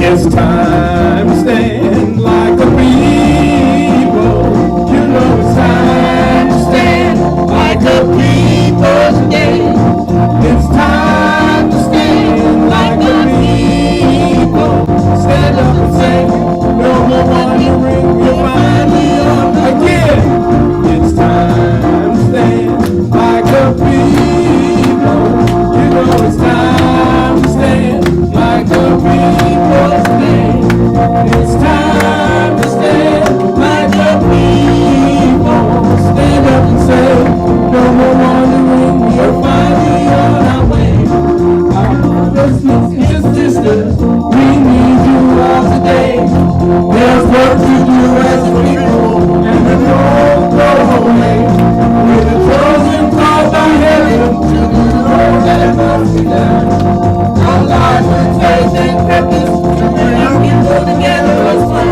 It's time to stand like a people. You know it's time to stand like a people today. It's time to stand like a people. Stand up and say, no more wandering, we'll finally on again. It's time to stand like a people. You know it's time to stand like a people. It's time to stand like a people. Stand up and say, no more wandering, we're finally on our way. Our brothers and sisters, we need you all today. There's work to do as a people, and the road go away. We're the chosen called by heaven to do the work that must be done. Our lives with faith and purpose to bring our people together as one.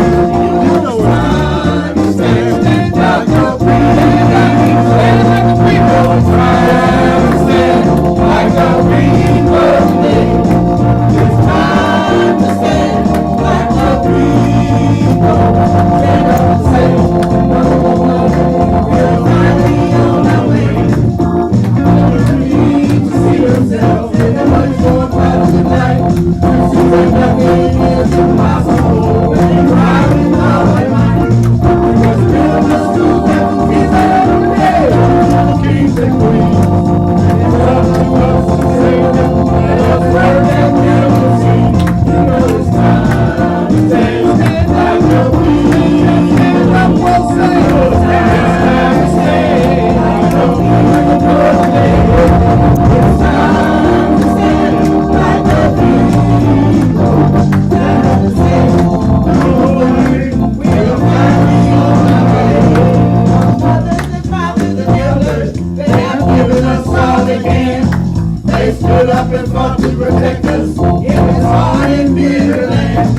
You know it's time to stand like a people. Stand like a people. It's time to stand like a people today. It's time to stand like a people. Stand up and say, no more, we're finally on our way. Never need to see yourself in a much more positive light. You see that nothing is impossible when you're driving all my mind. Because we're the schools and the kids every day, the kings and queens. And it's up to us to say that let us learn and never see. You know it's time to stand like a people. And I will say it's time to stand like a people today. It's time to stand like a people. Stand up and say, no more, we're finally on our way. Our mothers and fathers and elders, they have given us all they can. They stood up and fought to protect us in this hard and bitter land.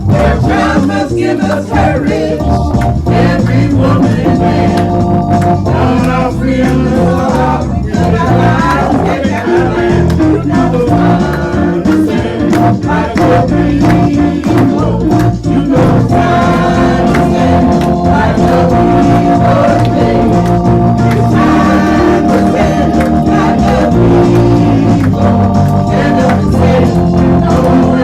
Their child must give us courage, every woman and man. Now our freedom is all out, we live our lives, get back our land. Now the time to stand like a people. You know it's time to stand like a people today. It's time to stand like a people. Stand up and say, no more,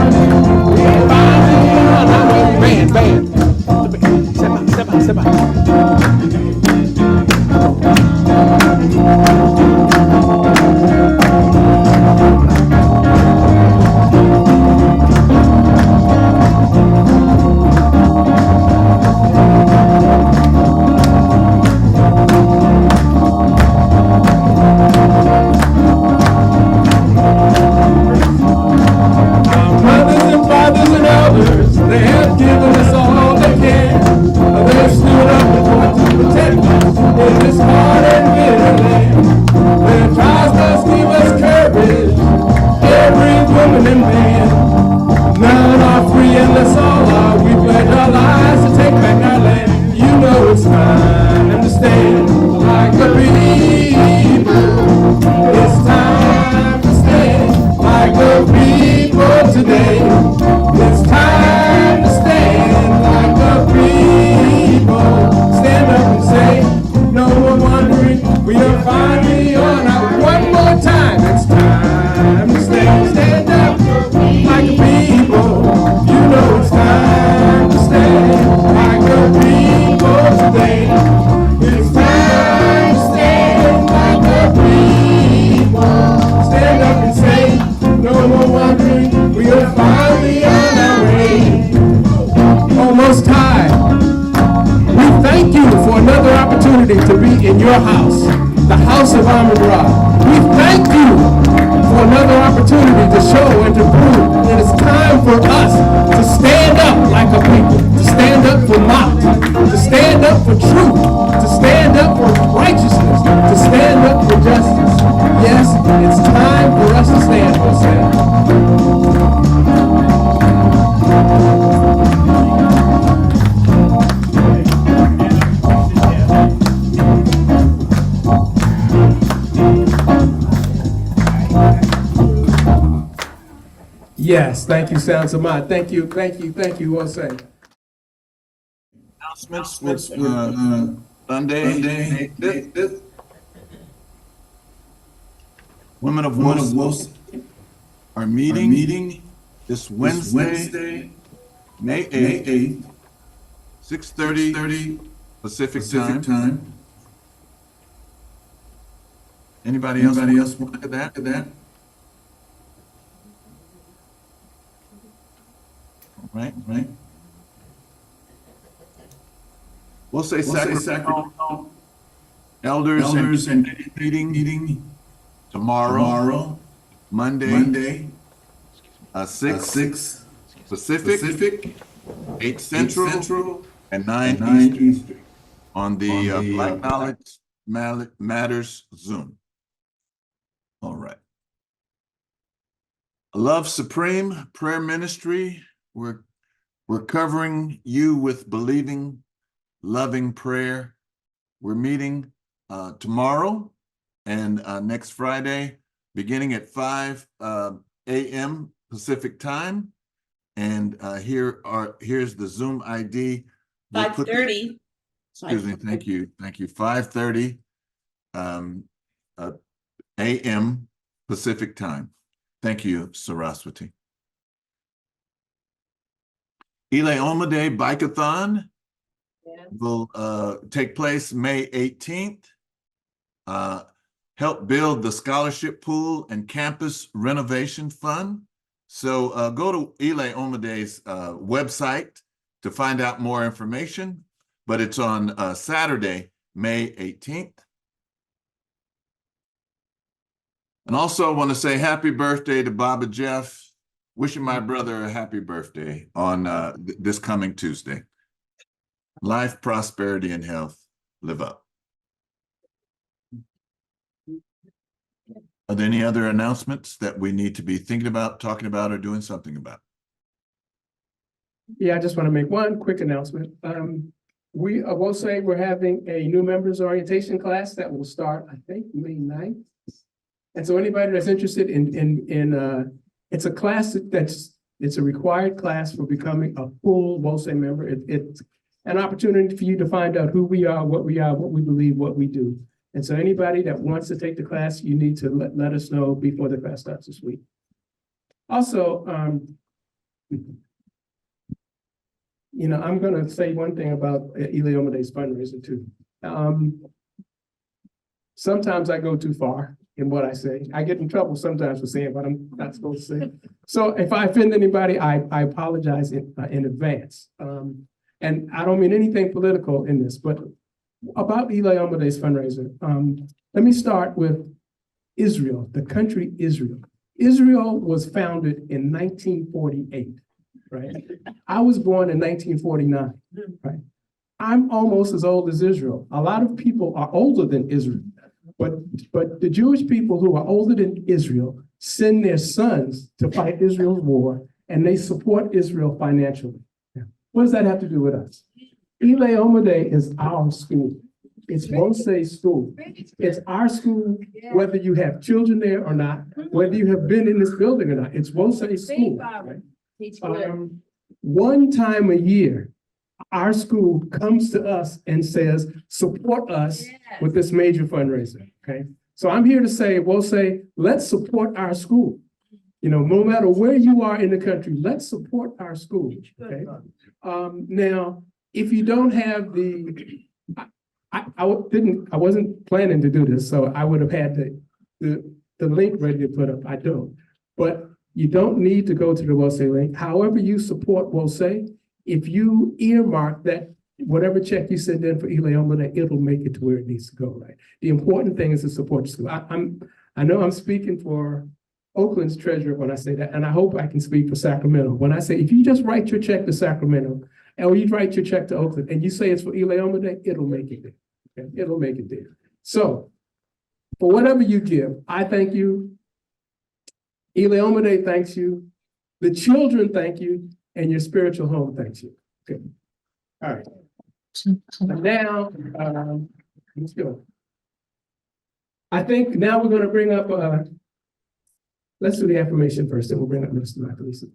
we're finally on our way. Band. Step out. They have given us all they can. They stood up and fought to protect us in this hard and bitter land. Their trials must give us courage, every woman and man. None are free and let's all are. We pledge our lives to take back our land. You know it's time to stand like a people. It's time to stand like a people today. It's time to stand like a people. Stand up and say, no more wondering, we are finally on our way. One more time, it's time to stand up like a people. You know it's time to stand like a people today. It's time to stand like a people. Stand up and say, no more wondering, we are finally on our way. Almost time. We thank you for another opportunity to be in your house, the house of Amon Ra. We thank you for another opportunity to show and to prove that it's time for us to stand up like a people, to stand up for Maat, to stand up up for truth, to stand up for righteousness, to stand up for justice. Yes, it's time for us to stand, Jose. Yes, thank you, Sounds of Maat. Thank you, Jose. Announcements Sunday, this Women of Wolves are meeting this Wednesday, May 8th, 6:30 Pacific time. Anybody else want to look at that? Right. We'll say Sacramento Elders and meeting tomorrow, Monday, 6 Pacific, 8 Central, and 9 Eastern on the Black Knowledge Matters Zoom. All right. Love Supreme Prayer Ministry. We're covering you with believing, loving prayer. We're meeting tomorrow and next Friday, beginning at 5 a.m. Pacific time. And here's the Zoom ID. 5:30. Excuse me. Thank you. 5:30 a.m. Pacific time. Thank you, Saraswati. Ile Omade Bikeathon will take place May 18th. Help build the scholarship pool and campus renovation fund. So go to Ile Omade's website to find out more information, but it's on Saturday, May 18th. And also I want to say happy birthday to Baba Jeff. Wishing my brother a happy birthday on this coming Tuesday. Life, prosperity, and health. Live up. Are there any other announcements that we need to be thinking about, talking about, or doing something about? Yeah, I just want to make one quick announcement. We will say we're having a new members orientation class that will start, I think, May 9th. And so anybody that's interested in it's a class it's a required class for becoming a full WOSE member. It's an opportunity for you to find out who we are, what we believe, what we do. And so anybody that wants to take the class, you need to let us know before the class starts this week. Also, I'm going to say one thing about Ile Omade's fundraiser too. Sometimes I go too far in what I say. I get in trouble sometimes for saying what I'm not supposed to say. So if I offend anybody, I apologize in advance. And I don't mean anything political in this, but about Ile Omade's fundraiser, let me start with Israel, the country Israel. Israel was founded in 1948, right? I was born in 1949, right? I'm almost as old as Israel. A lot of people are older than Israel. But the Jewish people who are older than Israel send their sons to fight Israel's war, and they support Israel financially. What does that have to do with us? Ile Omade is our school. It's WOSE school. It's our school, whether you have children there or not, whether you have been in this building or not. It's WOSE school. Right? One time a year, our school comes to us and says, support us with this major fundraiser, okay? So I'm here to say, WOSE, let's support our school. No matter where you are in the country, let's support our school, okay? Now, if you don't have I wasn't planning to do this, so I would have had the link ready to put up. I don't, but you don't need to go to the WOSE link. However you support WOSE, if you earmark that, whatever check you send in for Ile Omade, it'll make it to where it needs to go, right? The important thing is to support the school. I know I'm speaking for Oakland's treasurer when I say that, and I hope I can speak for Sacramento. When I say, if you just write your check to Sacramento, and you write your check to Oakland, and you say it's for Ile Omade, it'll make it there. Okay? It'll make it there. So, for whatever you give, I thank you. Ile Omade thanks you. The children thank you, and your spiritual home thanks you. Okay. All right. And now, let's go. I think now we're going to bring up, let's do the affirmation first, then we'll bring up Mr. Michaelis.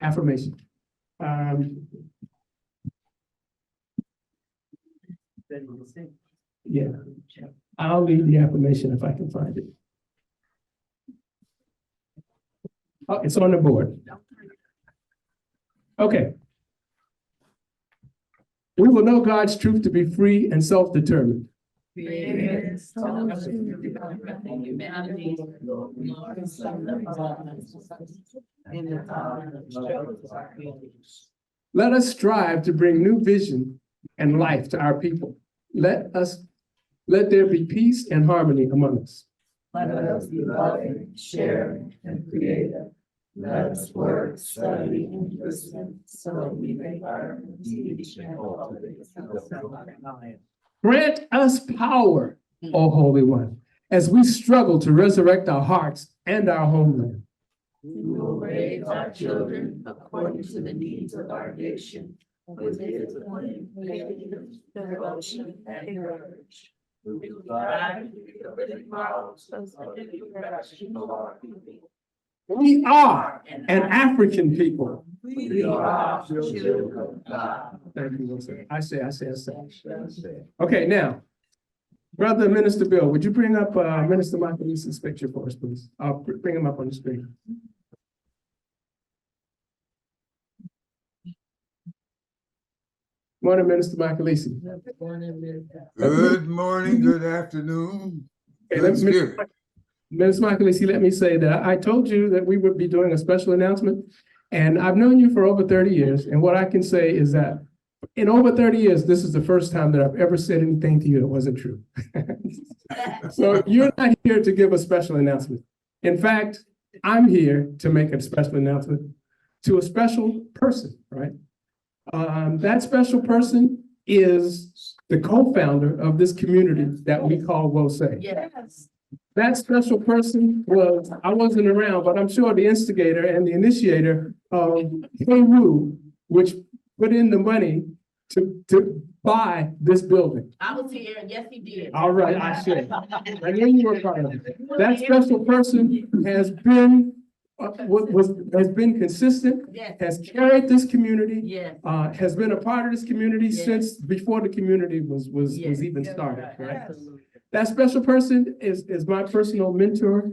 Affirmation. Yeah, I'll lead the affirmation if I can find it. Oh, it's on the board. Okay. We will know God's truth to be free and self-determined. Let us strive to bring new vision and life to our people. Let there be peace and harmony among us. Let us be loving, sharing, and creative. Let us work, study, and listen, so we may learn, teach, and cultivate. Grant us power, O Holy One, as we struggle to resurrect our hearts and our homeland. We will raise our children according to the needs of our nation, with discipline, faith, devotion, and courage. We will strive to be the living models of the direction of our people. We are an African people. We are children of God. Thank you, Wilson. I say. Okay, now, Brother Minister Bill, would you bring up Minister Michaelis' picture for us, please? I'll bring him up on the screen. Morning, Minister Michaelis. Good morning, good afternoon. Okay, Good spirit. Ms. Michaelis, let me say that I told you that we would be doing a special announcement, and I've known you for over 30 years, and what I can say is that in over 30 years, this is the first time that I've ever said anything to you that wasn't true. So you're not here to give a special announcement. In fact, I'm here to make a special announcement to a special person, right? That special person is the co-founder of this community that we call Wose. Yes. That special person was, I wasn't around, but I'm sure the instigator and the initiator of Peru, which put in the money to buy this building. I was here, yes, he did. All right, I should. I knew you were part of it. That special person has been, has been consistent, Yes. has carried this community, Yes. has been a part of this community Yes. since before the community was Yes. even started, right? Absolutely. That special person is my personal mentor,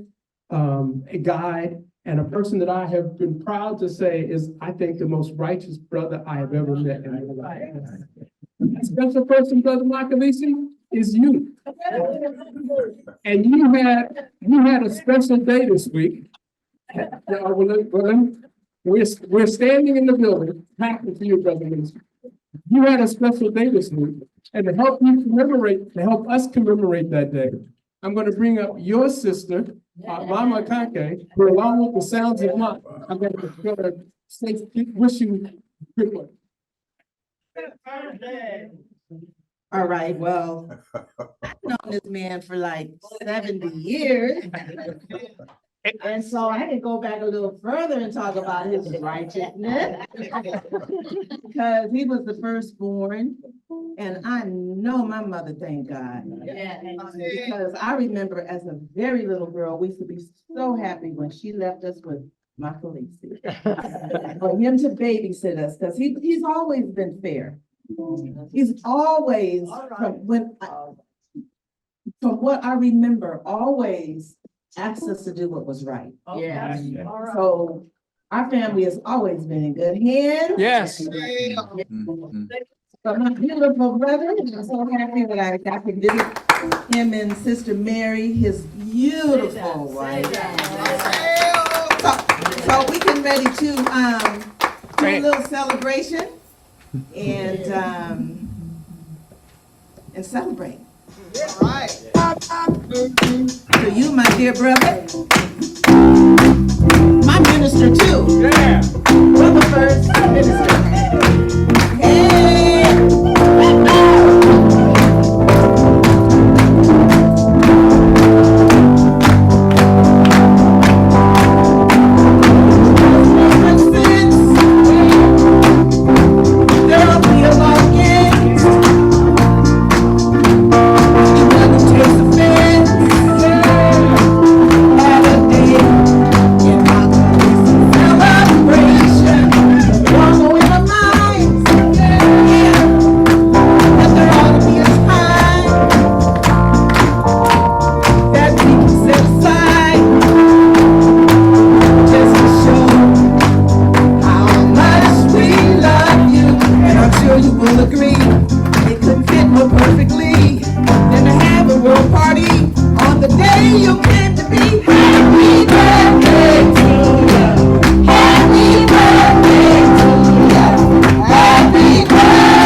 a guide, and a person that I have been proud to say is, I think, the most righteous brother I have ever met in my life. That special person, Brother Michaelis, is you. And you had a special day this week. We're standing in the building, talking to you, Brother Minister. You had a special day this week, and to help us commemorate that day, I'm going to bring up your sister, Mama Kanke, who, along with the sounds of Maat, I'm going to say, wish you good luck. All right, well, I've known this man for like 70 years. And so I can go back a little further and talk about his righteousness. Because he was the firstborn, and I know my mother thanked God. Because I remember as a very little girl, we used to be so happy when she left us with Michaelis. For him to babysit us, because he's always been fair. He's always, from what I remember, always asked us to do what was right. Yeah. So our family has always been in good hands. Yes. But my beautiful brother, I'm so happy that I got to visit him and Sister Mary, his beautiful wife. So we getting ready to do a little celebration and celebrate. Right. To you, my dear brother. My minister too. Yeah. Brother first, minister. There'll be a lot of games. You're gonna taste offense. Holiday in my celebration. Wanna know in my mind, yeah, that there ought to be a time that we can set aside just to show how much we love you. And I'm sure you will agree, it couldn't fit more perfectly than to have a world party on the day you came to be. Happy birthday to you. Happy birthday to you. Happy birthday.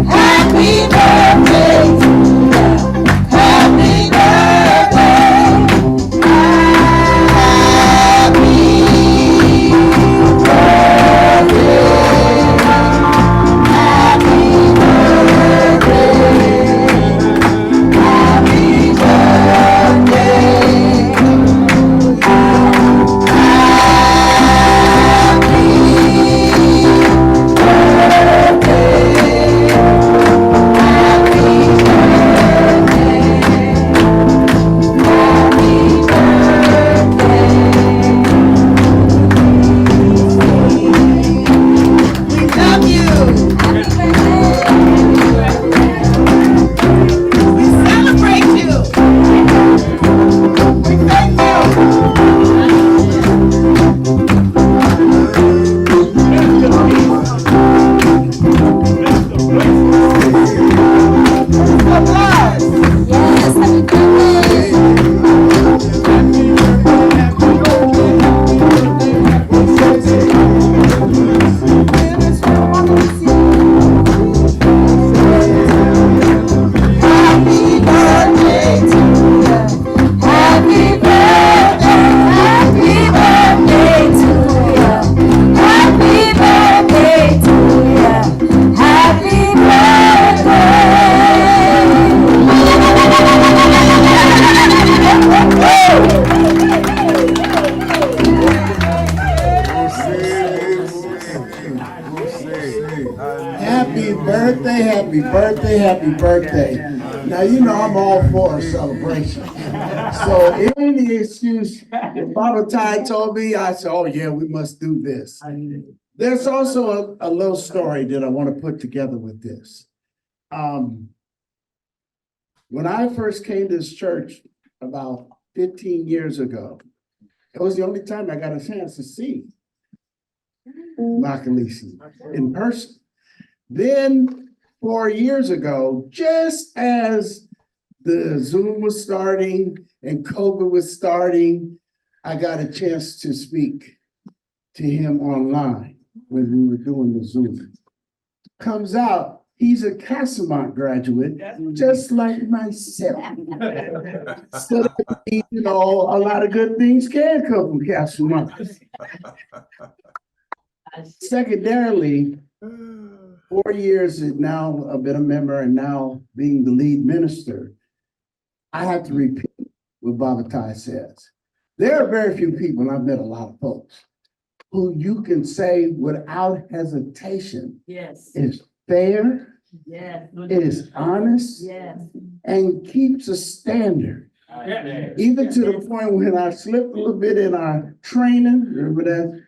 Happy birthday to you. Happy birthday to you. Happy birthday. We love you. We celebrate you. We thank you. Applause. Yes, happy birthday. Happy birthday to you. Happy birthday, happy birthday to you. Happy birthday to you. Happy Happy birthday, happy birthday, happy birthday. Now, you know I'm all for a celebration. So any excuse, if Baba Ty told me, I said, oh yeah, we must do this. There's also a little story that I want to put together with this. When I first came to this church about 15 years ago, it was the only time I got a chance to see Makalisi in person. Then 4 years ago, just as the Zoom was starting and COVID was starting, I got a chance to speak to him online when we were doing the Zoom. Comes out, he's a Casamont graduate, just like myself. So that means, you know, a lot of good things can come from Casamont. Secondarily, 4 years and now I've been a member and now being the lead minister, I have to repeat what Baba Ty says. There are very few people, and I've met a lot of folks, who you can say without hesitation Yes, is fair, yes, it is honest, yes. and keeps a standard. Even to the point when I slipped a little bit in our training, remember that?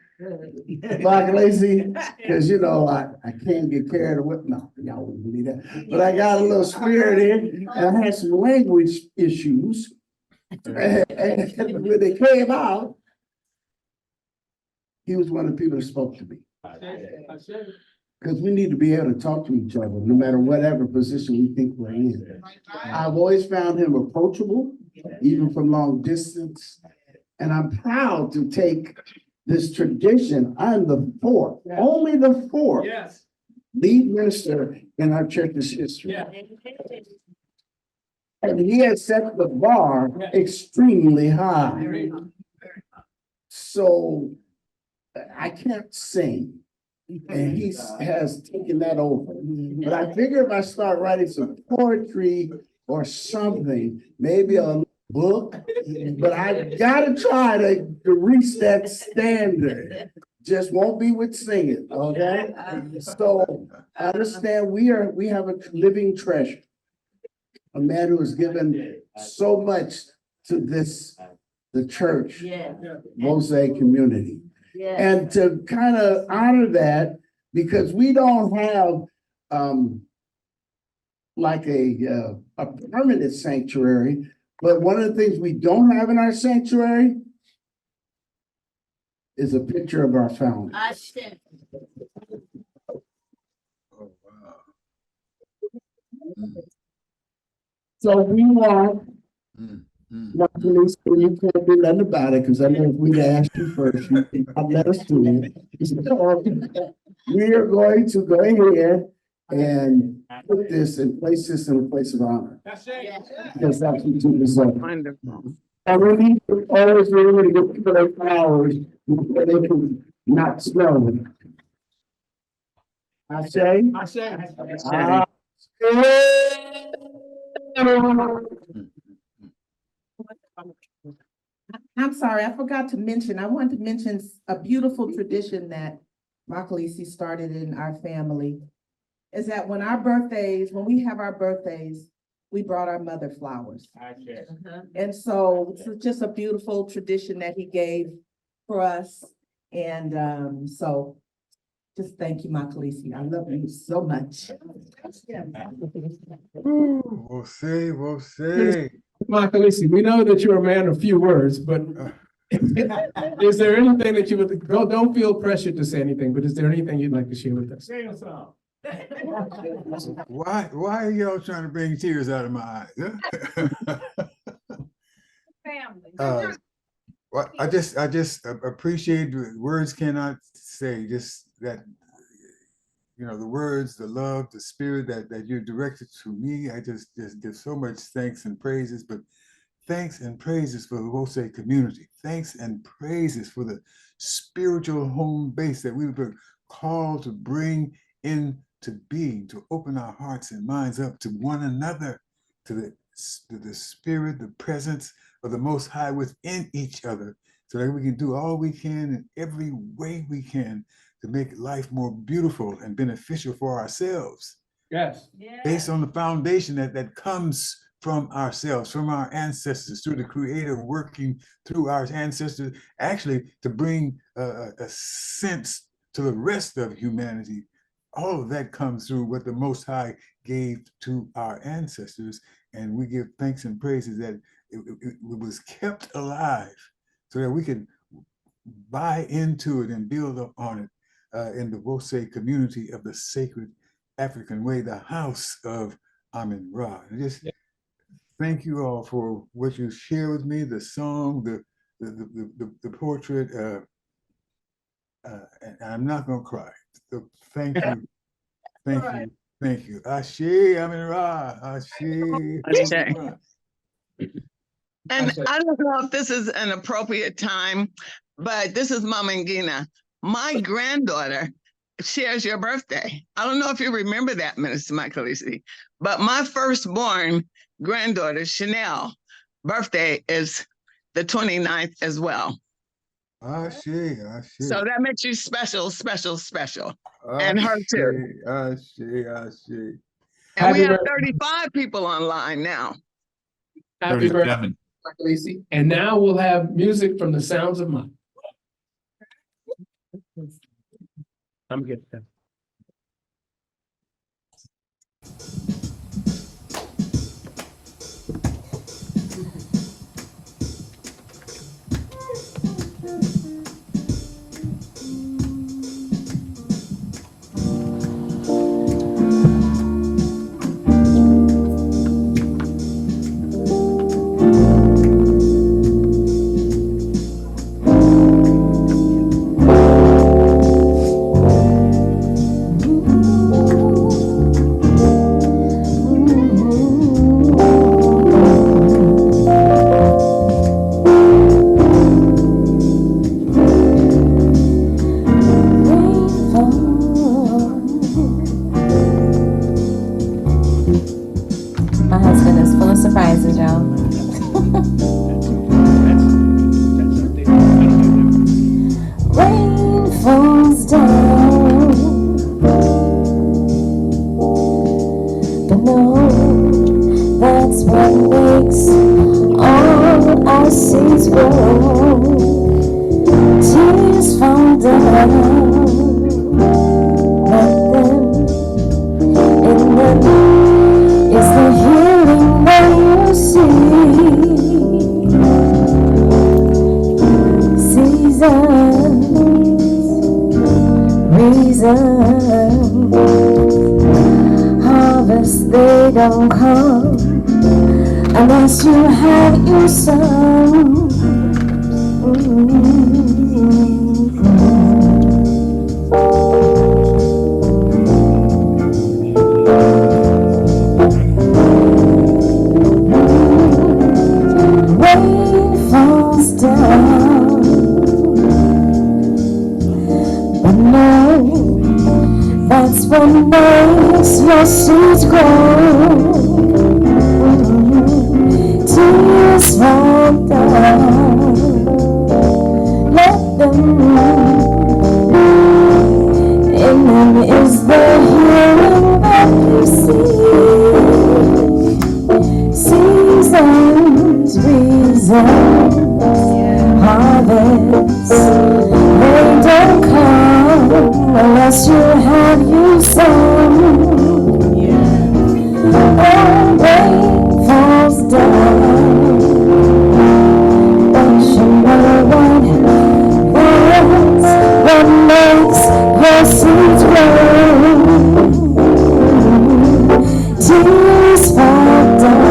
Black lazy, because you know, I can't get carried away. No, y'all wouldn't believe that. But I got a little spirit in, and I had some language issues. And when they came out, he was one of the people that spoke to me. Because we need to be able to talk to each other, no matter whatever position we think we're in. I've always found him approachable, even from long distance. And I'm proud to take this tradition. I'm the fourth, only the fourth lead minister in our church's history. And he has set the bar extremely high. So I can't sing. And he has taken that over. But I figure if I start writing some poetry or something, maybe a book, but I gotta try to reach that standard. Just won't be with singing, okay? So understand we have a living treasure. A man who has given so much to the church, Mosaic community. And to kind of honor that, because we don't have like a permanent sanctuary, but one of the things we don't have in our sanctuary is a picture of our founder. Oh, wow. So we want, Mm, mm, not to least, you can't do nothing about it, because I know if we'd asked you first, you'd not let us do it. So we are going to go ahead and put this and place this in a place of honor. Because that's what you deserve. Wonderful. And we need to always remember to get people their flowers before they can not smell them. I say. Ah. I'm sorry, I forgot to mention, I wanted to mention a beautiful tradition that Makalisi started in our family. Is that when we have our birthdays, we brought our mother flowers. And so it's just a beautiful tradition that he gave for us. And so just thank you, Makalisi. I love you so much. We'll see, we'll see. Makalisi, we know that you're a man of few words, but is there anything that you would, don't feel pressured to say anything, but is there anything you'd like to share with us? Why are y'all trying to bring tears out of my eyes? Family. Well, I just appreciate words cannot say, just that, you know, the words, the love, the spirit that you directed to me. I just give so much thanks and praises, but thanks and praises for the Wose community. Thanks and praises for the spiritual home base that we've been called to bring into being, to open our hearts and minds up to one another, to the spirit, the presence of the Most High within each other, so that we can do all we can in every way we can to make life more beautiful and beneficial for ourselves. Yes. Based on the foundation that comes from ourselves, from our ancestors, through the Creator working through our ancestors, actually to bring a sense to the rest of humanity. All of that comes through what the Most High gave to our ancestors, and we give thanks and praises that it was kept alive so that we can buy into it and build up on it in the Wose community of the sacred African way, the house of Amin Ra. And just thank you all for what you share with me, the song, the portrait, and I'm not gonna cry. So thank you, thank you, thank you. Ashe, Amin Ra, Ashe, Amin Ra. And I don't know if this is an appropriate time, but this is Mama Ngina. My granddaughter shares your birthday. I don't know if you remember that, Minister Makalisi, but my firstborn granddaughter, Chanel, birthday is the 29th as well. Ashe. So that makes you special, special, special. Ashe, And her too. Ashe. And we have 35 people online now. Happy birthday, Makalisi. And now we'll have music from the Sounds of Maat. I'm good. surprises, y'all. Rain falls down, but no, that's what makes all our seeds grow. Tears fall down, let them, and then is the healing that you see. Seasons, reasons, harvest they don't come unless you have your son. Rain falls down, but no, that's what makes your seeds grow. Tears fall down, let them, in them is the healing that you see. Seasons, reasons, harvest, they don't come unless you have you some. Oh, rain falls down, but you know what makes your seeds grow. Tears fall down,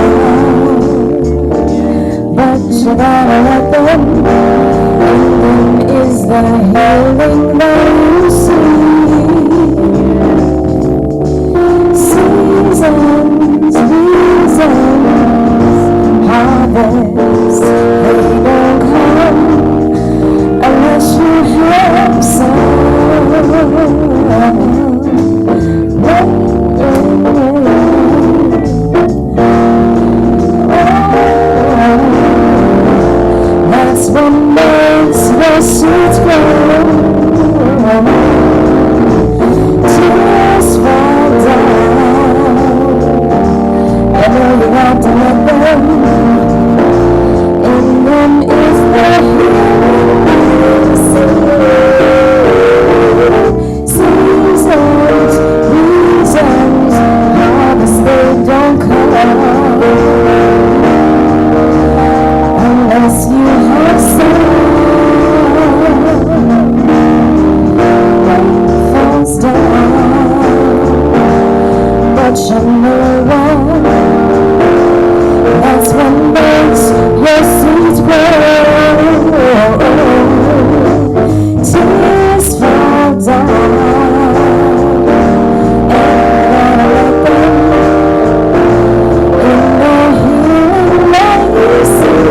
but you gotta let them, and then is the healing that you see. Seasons, reasons, harvest, they don't come unless you have some. That's what makes your seeds grow. Tears fall down, I know you have to let them, in them is the healing. Seasons, reasons, harvest they don't come unless you have some. Rain falls down, but you know what? That's what makes your seeds grow. Tears fall down, and let them, in the healing that you see.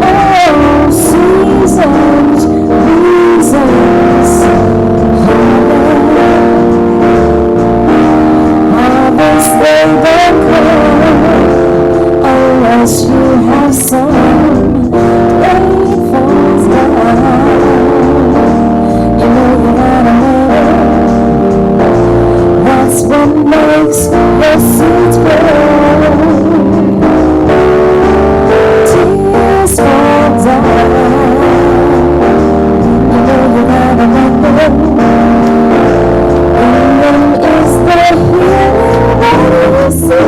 Oh, seasons, reasons, harvest they don't come unless you have some. Rain falls down, you know you gotta know. That's what makes your seeds grow. Tears fall down, you know you gotta let them, in them is the healing that you see.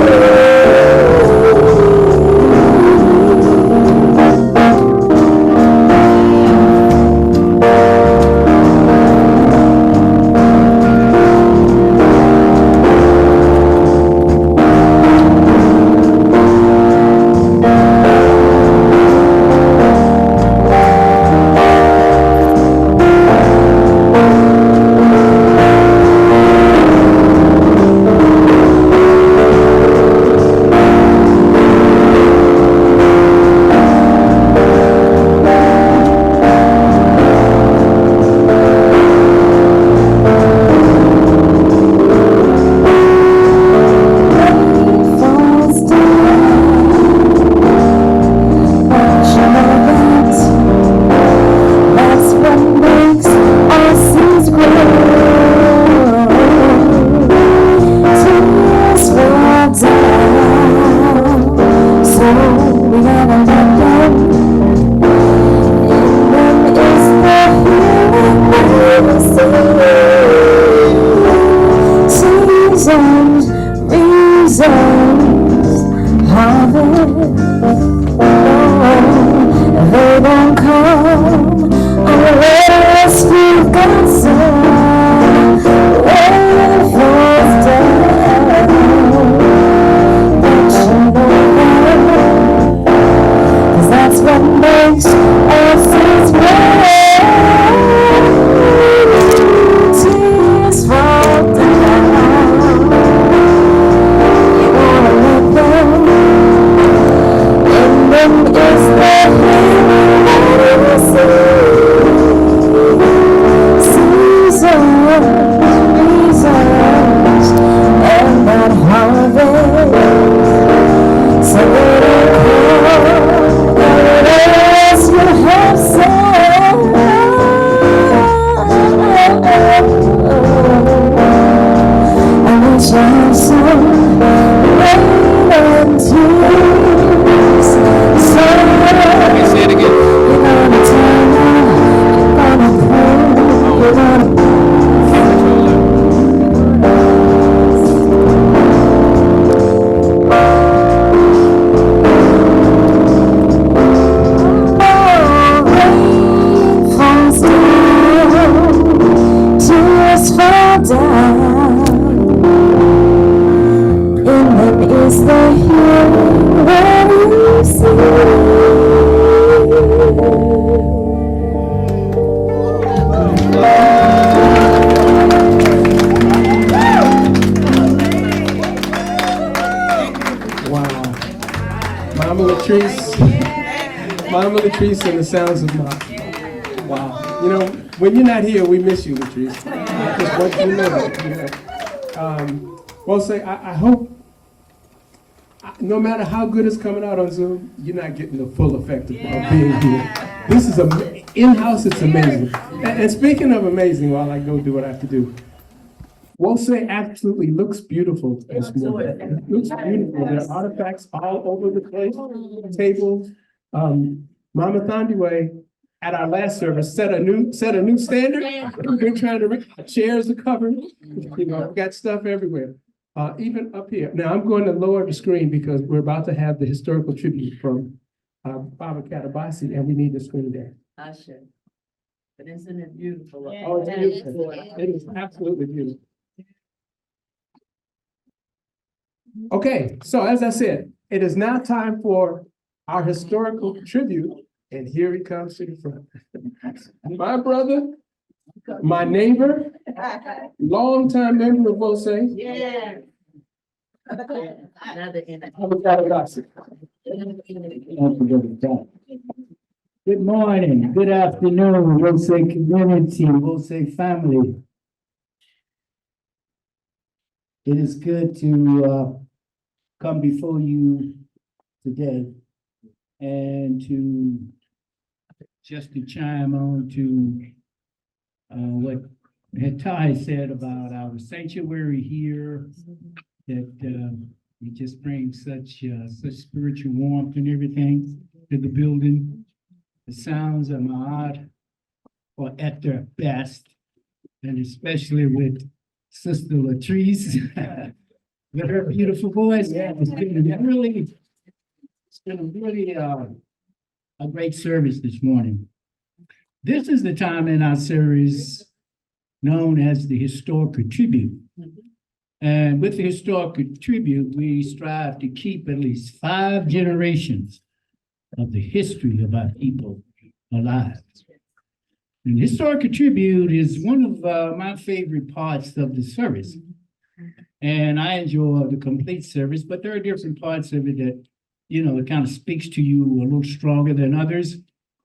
Mama Latrice. Mama Latrice and the sounds of Maat. Wow. You know, when you're not here, we miss you, Latrice. I just want you to know that. You know. Well, say, I hope, no matter how good it's coming out on Zoom, you're not getting the full effect of being here. This is in-house, it's amazing. And speaking of amazing, while I go do what I have to do, Wose absolutely looks beautiful this morning. It looks beautiful. There are artifacts all over the place, tables. Mama Thandiwe at our last service set a new standard. We've been trying to chairs are covered. You know, got stuff everywhere. Even up here. Now I'm going to lower the screen because we're about to have the historical tribute from Baba Katabasi, and we need the screen there. I should. But isn't it beautiful? Oh, it's beautiful. It is absolutely beautiful. Okay, so as I said, it is now time for our historical tribute, and here he comes to the front. My brother, my neighbor, longtime member of Wose. Yeah. Another in it. Baba Katabasi. Good morning, good afternoon, Wose community, Wose family. It is good to come before you today and to just to chime on to what Ty said about our sanctuary here, that it just brings such spiritual warmth and everything to the building. The sounds of Maat are at their best, and especially with Sister Latrice with her beautiful voice. Yeah, it's been really a great service this morning. This is the time in our series known as the Historical Tribute. And with the Historical Tribute, we strive to keep at least 5 generations of the history of our people alive. And the Historical Tribute is one of my favorite parts of the service. And I enjoy the complete service, but there are different parts of it that, you know, it kind of speaks to you a little stronger than others.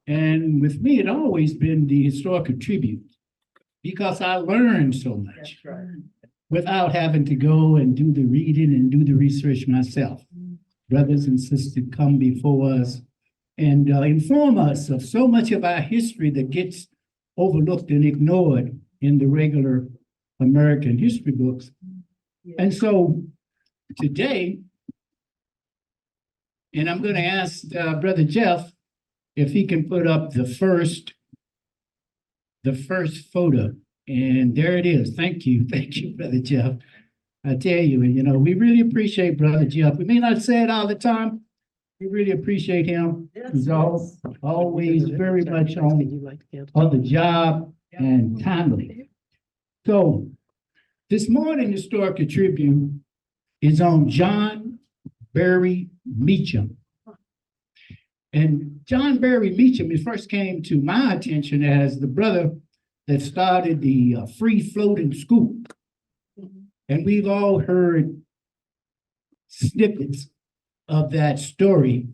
And with me, it always been the Historical Tribute because I learned so much without having to go and do the reading and do the research myself. Brothers and sisters come before us and inform us of so much of our history that gets overlooked and ignored in the regular American history books. And so today, and I'm going to ask Brother Jeff if he can put up the first photo. And there it is. Thank you, Brother Jeff. I tell you, you know, we really appreciate Brother Jeff. We may not say it all the time. We really appreciate him. He's always very much on the job and timely. So this morning, the Historical Tribute is on John Barry Meacham. And John Barry Meacham, he first came to my attention as the brother that started the free floating school. And we've all heard snippets of that story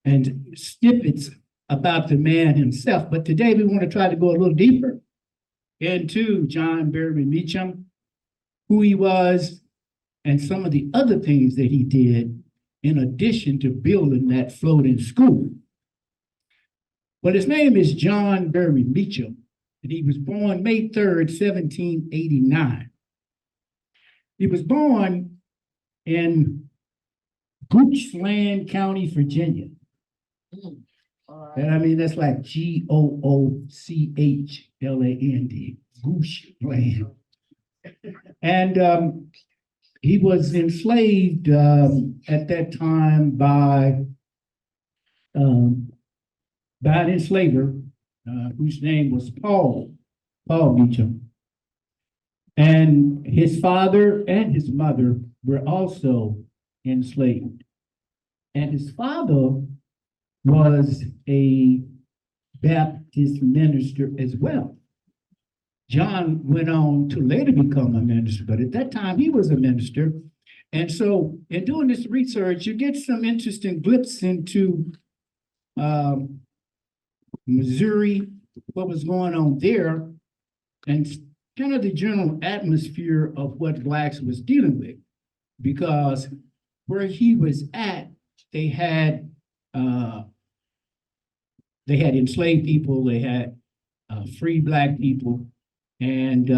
and snippets about the man himself. But today we want to try to go a little deeper into John Barry Meacham, who he was, and some of the other things that he did in addition to building that floating school. Well, his name is John Barry Meacham, and he was born May 3rd, 1789. He was born in Goochland County, Virginia. And I mean, that's like Goochland, Goochland. And he was enslaved at that time by an enslaver whose name was Paul Meacham. And his father and his mother were also enslaved. And his father was a Baptist minister as well. John went on to later become a minister, but at that time he was a minister. And so in doing this research, you get some interesting glimpses into um, Missouri, what was going on there, and kind of the general atmosphere of what Blacks was dealing with. Because where he was at, they had enslaved people, they had free Black people, and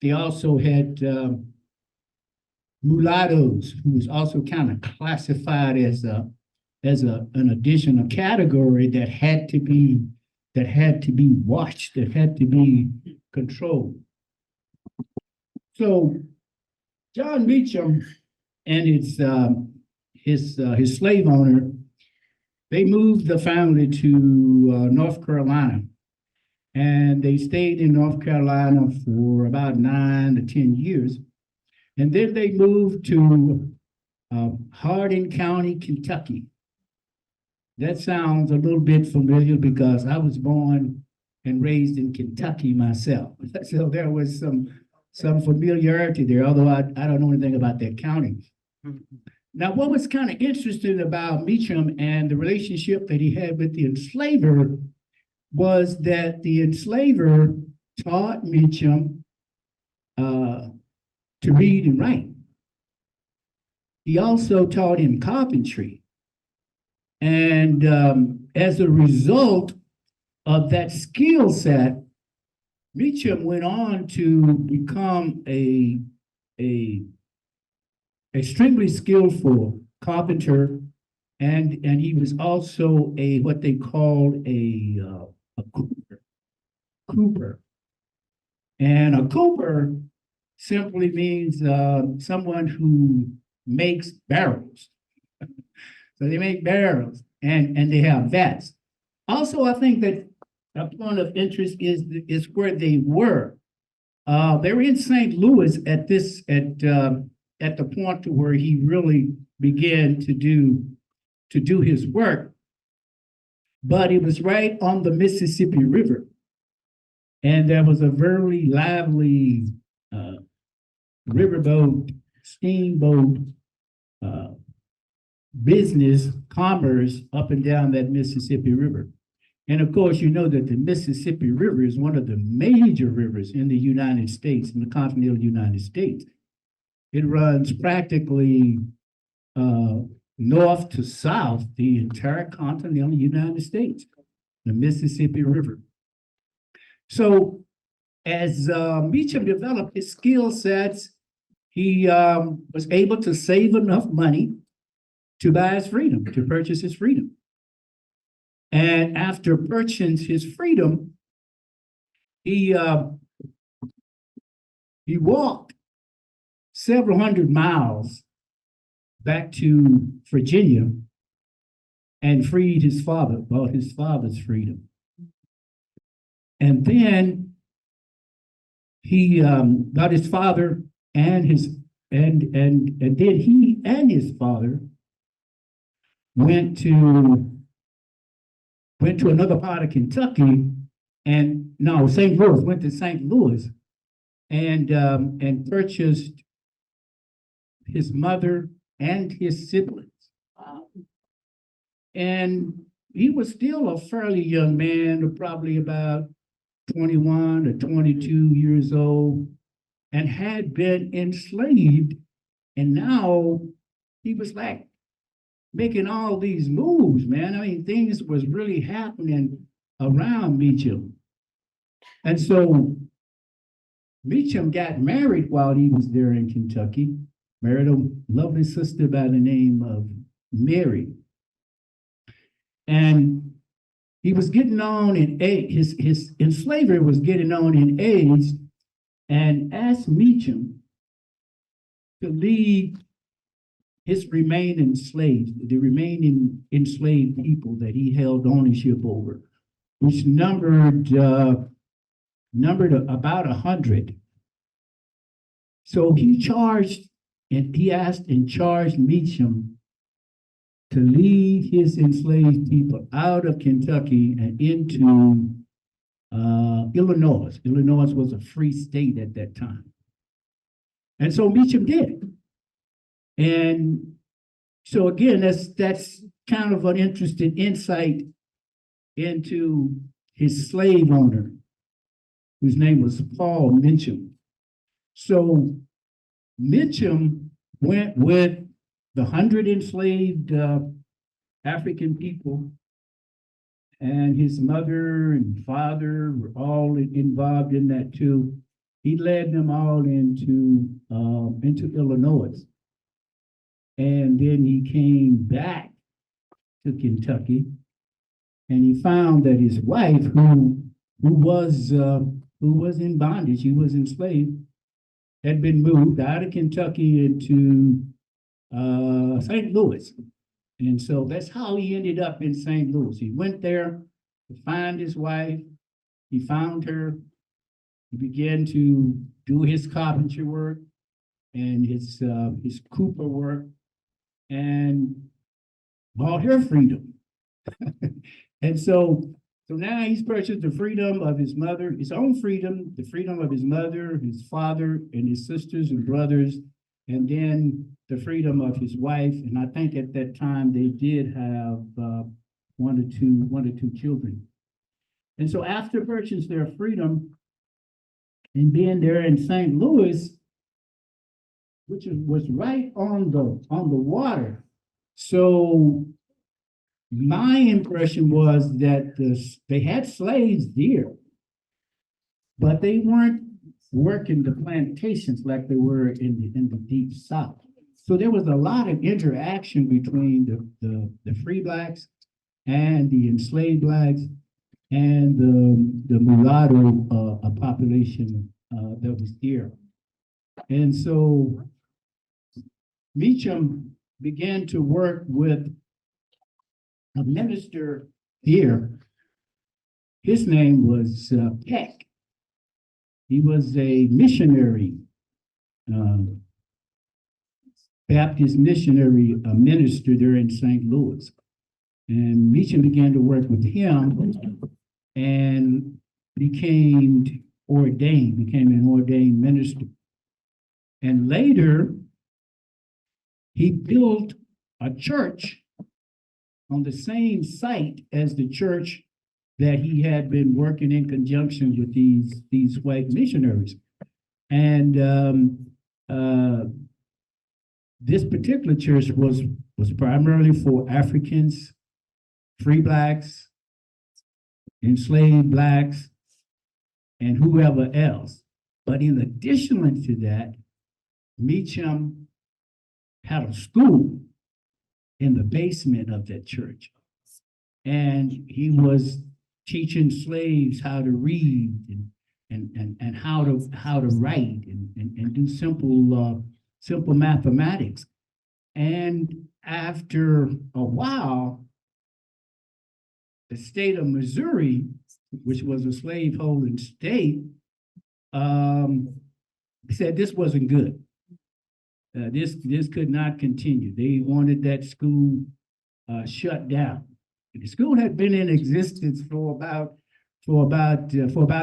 they also had mulattoes, who was also kind of classified as an additional category that had to be watched, that had to be controlled. So John Meacham and his slave owner, they moved the family to North Carolina, and they stayed in North Carolina for about 9 to 10 years. And then they moved to Hardin County, Kentucky. That sounds a little bit familiar because I was born and raised in Kentucky myself. So there was some familiarity there, although I don't know anything about that county. Now, what was kind of interesting about Meacham and the relationship that he had with the enslaver was that the enslaver taught Meacham to read and write. He also taught him carpentry. And as a result of that skill set, Meacham went on to become a extremely skillful carpenter, and he was also what they called a cooper. And a cooper simply means someone who makes barrels. So they make barrels and they have vats. Also, I think that a point of interest is where they were. They were in St. Louis at the point to where he really began to do his work. But it was right on the Mississippi River. And there was a very lively riverboat, steamboat business, commerce up and down that Mississippi River. And of course, you know that the Mississippi River is one of the major rivers in the United States, in the continental United States. It runs practically north to south, the entire continental United States, the Mississippi River. So as Meacham developed his skill sets, he was able to save enough money to buy his freedom, to purchase his freedom. And after purchasing his freedom, he walked several hundred miles back to Virginia and freed his father, bought his father's freedom. And then he got his father and then he and his father went to another part of Kentucky, and no, St. Louis, went to St. Louis and purchased his mother and his siblings. And he was still a fairly young man, probably about 21 or 22 years old, and had been enslaved. And now he was like making all these moves, man. I mean, things was really happening around Meacham. And so Meacham got married while he was there in Kentucky, married a lovely sister by the name of Mary. And he was getting on in age, his enslaver was getting on in age, and asked Meacham to lead his remaining slaves, the remaining enslaved people that he held ownership over, which numbered about 100. So he charged, and he asked and charged Meacham to lead his enslaved people out of Kentucky and into Illinois. Illinois was a free state at that time. And so Meacham did it. And so again, that's kind of an interesting insight into his slave owner, whose name was Paul Mitchum. So Mitchum went with the 100 enslaved African people, and his mother and father were all involved in that too. He led them all into Illinois. And then he came back to Kentucky, and he found that his wife, who was in bondage, he was enslaved, had been moved out of Kentucky into St. Louis. And so that's how he ended up in St. Louis. He went there to find his wife. He found her. He began to do his carpentry work and his cooper work, and bought her freedom. And so now he's purchased the freedom of his mother, his own freedom, the freedom of his mother, his father, and his sisters and brothers, and then the freedom of his wife. And I think at that time they did have one or two children. And so after purchasing their freedom and being there in St. Louis, which was right on the water. So my impression was that they had slaves there, but they weren't working the plantations like they were in the deep South. So there was a lot of interaction between the free blacks and the enslaved blacks and the mulatto population that was there. And so Meacham began to work with a minister here. His name was Peck. He was a missionary, Baptist missionary minister there in St. Louis. And Meacham began to work with him and became an ordained minister. And later, he built a church on the same site as the church that he had been working in conjunction with these white missionaries. And this particular church was primarily for Africans, free blacks, enslaved blacks, and whoever else. But in addition to that, Meacham had a school in the basement of that church. And he was teaching slaves how to read and how to write and do simple mathematics. And after a while, the state of Missouri, which was a slaveholding state, said this wasn't good. This could not continue. They wanted that school shut down. The school had been in existence for about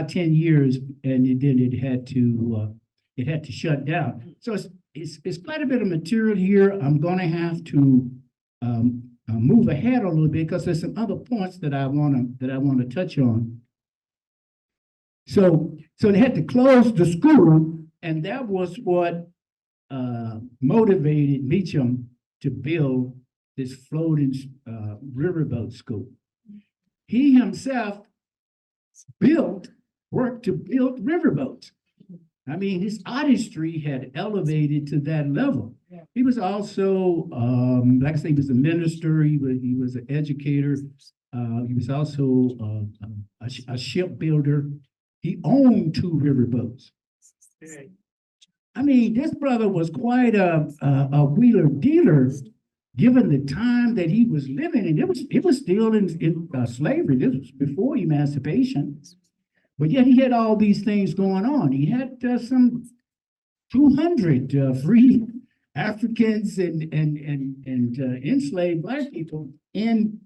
10 years, and then it had to shut down. So it's quite a bit of material here. I'm going to have to move ahead a little bit because there's some other points that I want to touch on. So they had to close the school, and that was what motivated Meacham to build this floating riverboat school. He himself worked to build riverboats. I mean, his artistry had elevated to that level. He was also, like I say, he was a minister. He was an educator. He was also a shipbuilder. He owned 2 riverboats. I mean, this brother was quite a wheeler dealer, given the time that he was living in. It was still in slavery. This was before emancipation, but yet he had all these things going on. He had some 200 free Africans and enslaved black people in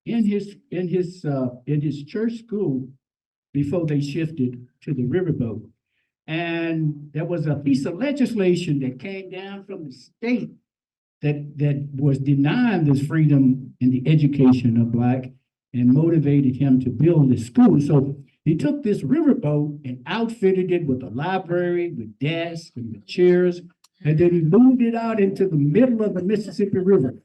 his church school before they shifted to the riverboat. And there was a piece of legislation that came down from the state that was denying this freedom in the education of Black and motivated him to build this school. So he took this riverboat and outfitted it with a library, with desks and with chairs, and then he moved it out into the middle of the Mississippi River.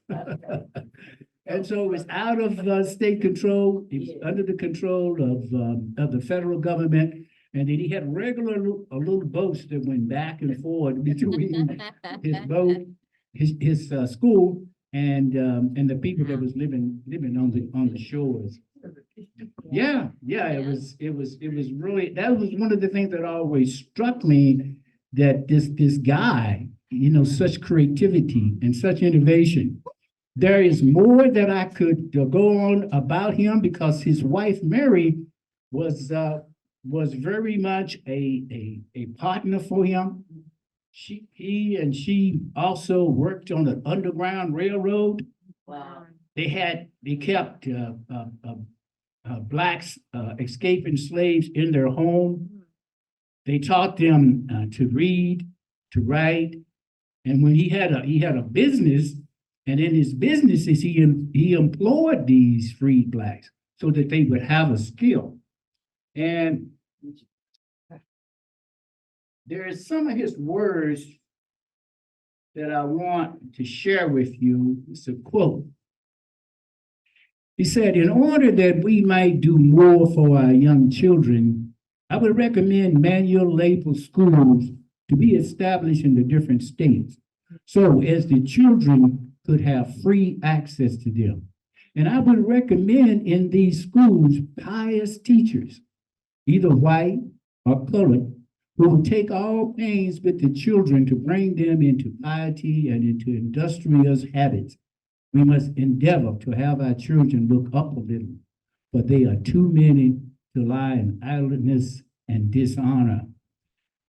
And so it was out of state control. It was under the control of the federal government. And then he had little boats that went back and forth between his boat, his school, and the people that was living on the shores. Yeah, it was really, that was one of the things that always struck me, that this guy, such creativity and such innovation. There is more that I could go on about him, because his wife Mary was very much a partner for him. She also worked on the Underground Railroad. Wow. They kept Blacks escaping slaves in their home. They taught them to read, to write, and when he had a business. And in his businesses, he employed these freed Blacks so that they would have a skill. And there is some of his words that I want to share with you. It's a quote. He said, "In order that we might do more for our young children, I would recommend manual labor schools to be established in the different states, so as the children could have free access to them. And I would recommend in these schools pious teachers, either white or colored, who will take all pains with the children to bring them into piety and into industrious habits. We must endeavor to have our children look up a little, for they are too many to lie in idleness and dishonor."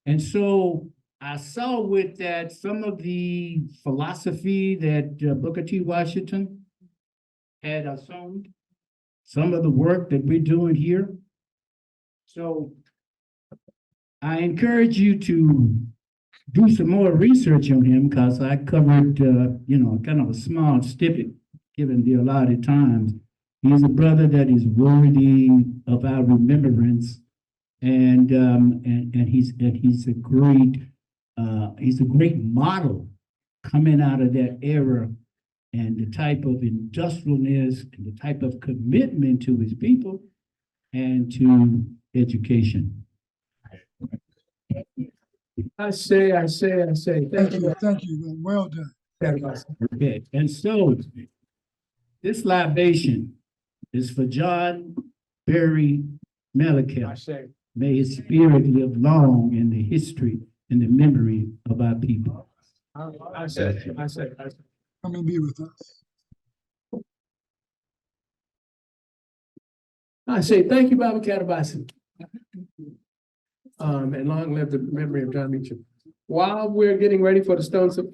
And so I saw with that some of the philosophy that Booker T. Washington had assumed, some of the work that we're doing here. So I encourage you to do some more research on him, because I covered, kind of a small snippet given the allotted times. He's a brother that is worthy of our remembrance, and he's a great model coming out of that era, and the type of industrialness and the type of commitment to his people and to education. I say, Thank you. Well done. Okay, and so this libation is for John Berry Mellencamp. May his spirit live long in the history and the memory of our people. I say. Come and be with us. I say, thank you, Baba Catabasi. And long live the memory of John Meacham. While we're getting ready for the sounds of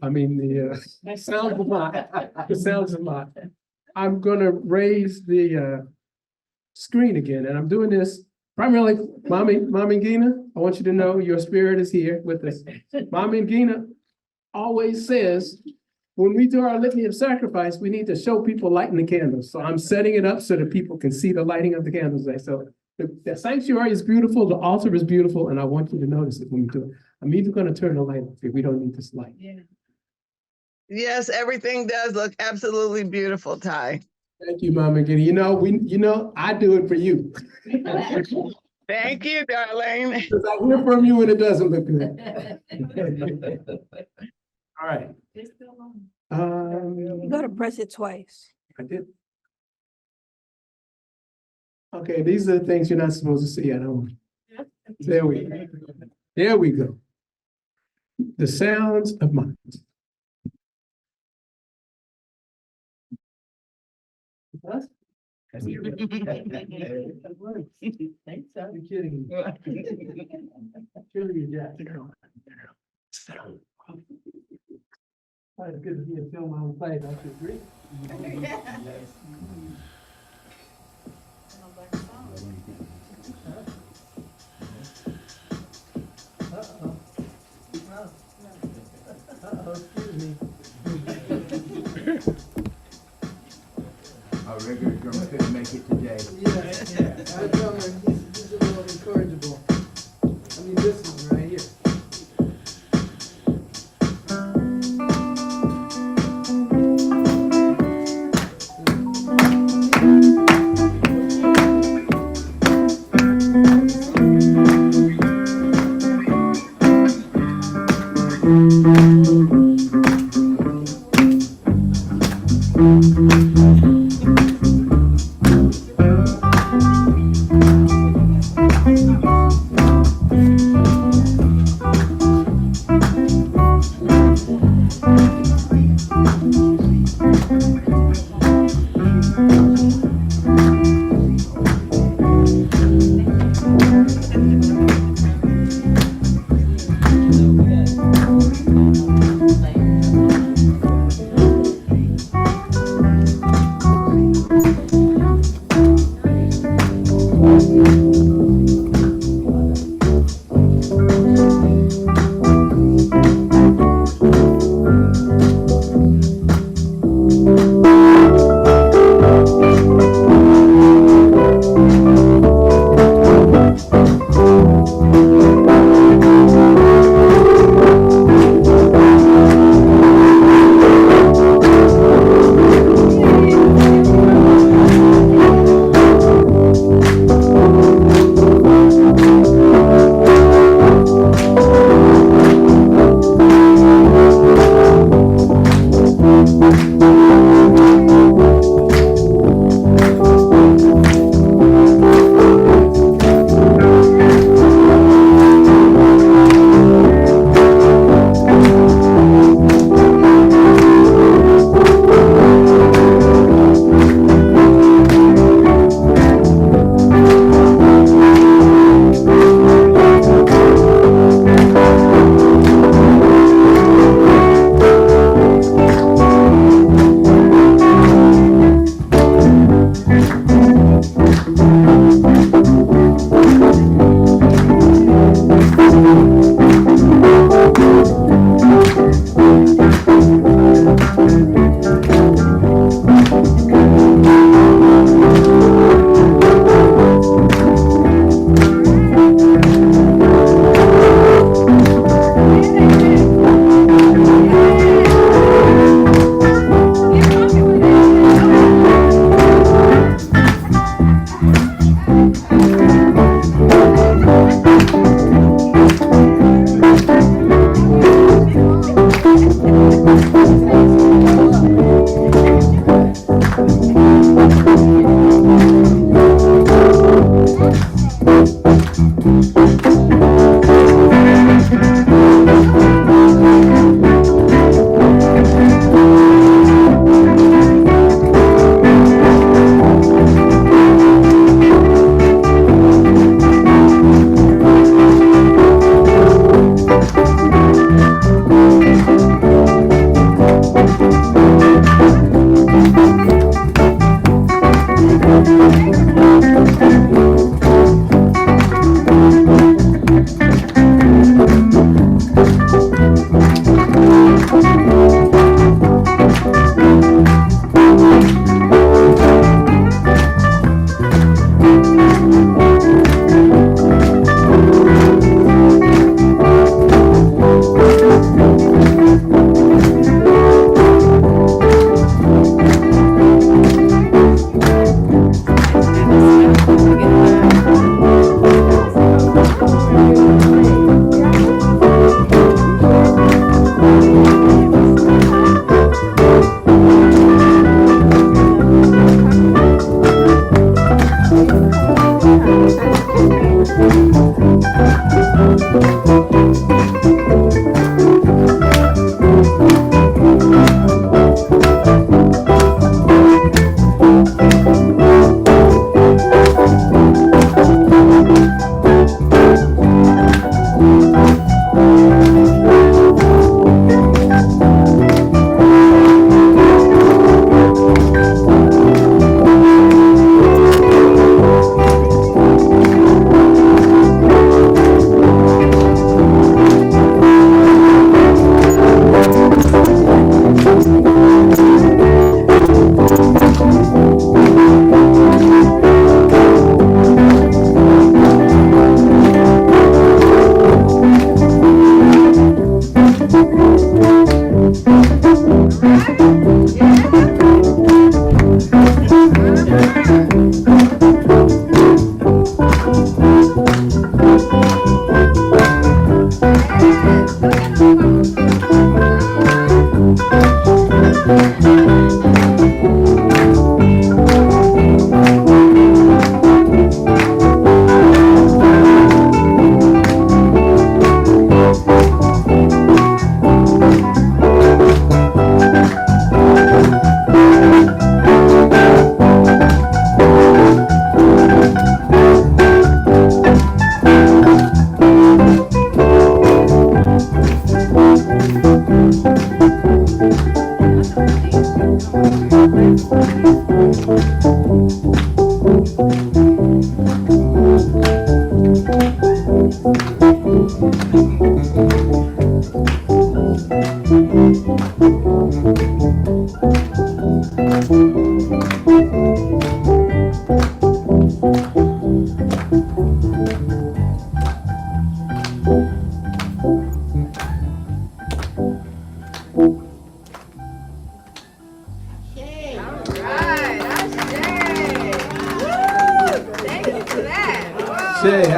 Maat, I'm gonna raise the screen again, and I'm doing this primarily, Mommy Gina, I want you to know your spirit is here with us. Mommy Gina always says, when we do our litany of sacrifice, we need to show people lighting the candles. So I'm setting it up so that people can see the lighting of the candles there. So the sanctuary is beautiful, the altar is beautiful, and I want you to notice it when you do it. I'm even gonna turn the light off if we don't need this light. Yeah. Yes, everything does look absolutely beautiful, Ty. Thank you, Mama Gina. You know, I do it for you. Thank you, darling. Because I hear from you when it doesn't look good. All right. You gotta press it twice. I did. Okay, these are the things you're not supposed to see at home. There we go. There we go. The sounds of Maat. Huh? You're kidding me. Surely you're Jack. It's good to be a film on play, don't you agree? Uh-oh, excuse me. regular drummer couldn't make it today. Yeah, our drummer, he's a little incorrigible. I mean, this is right here.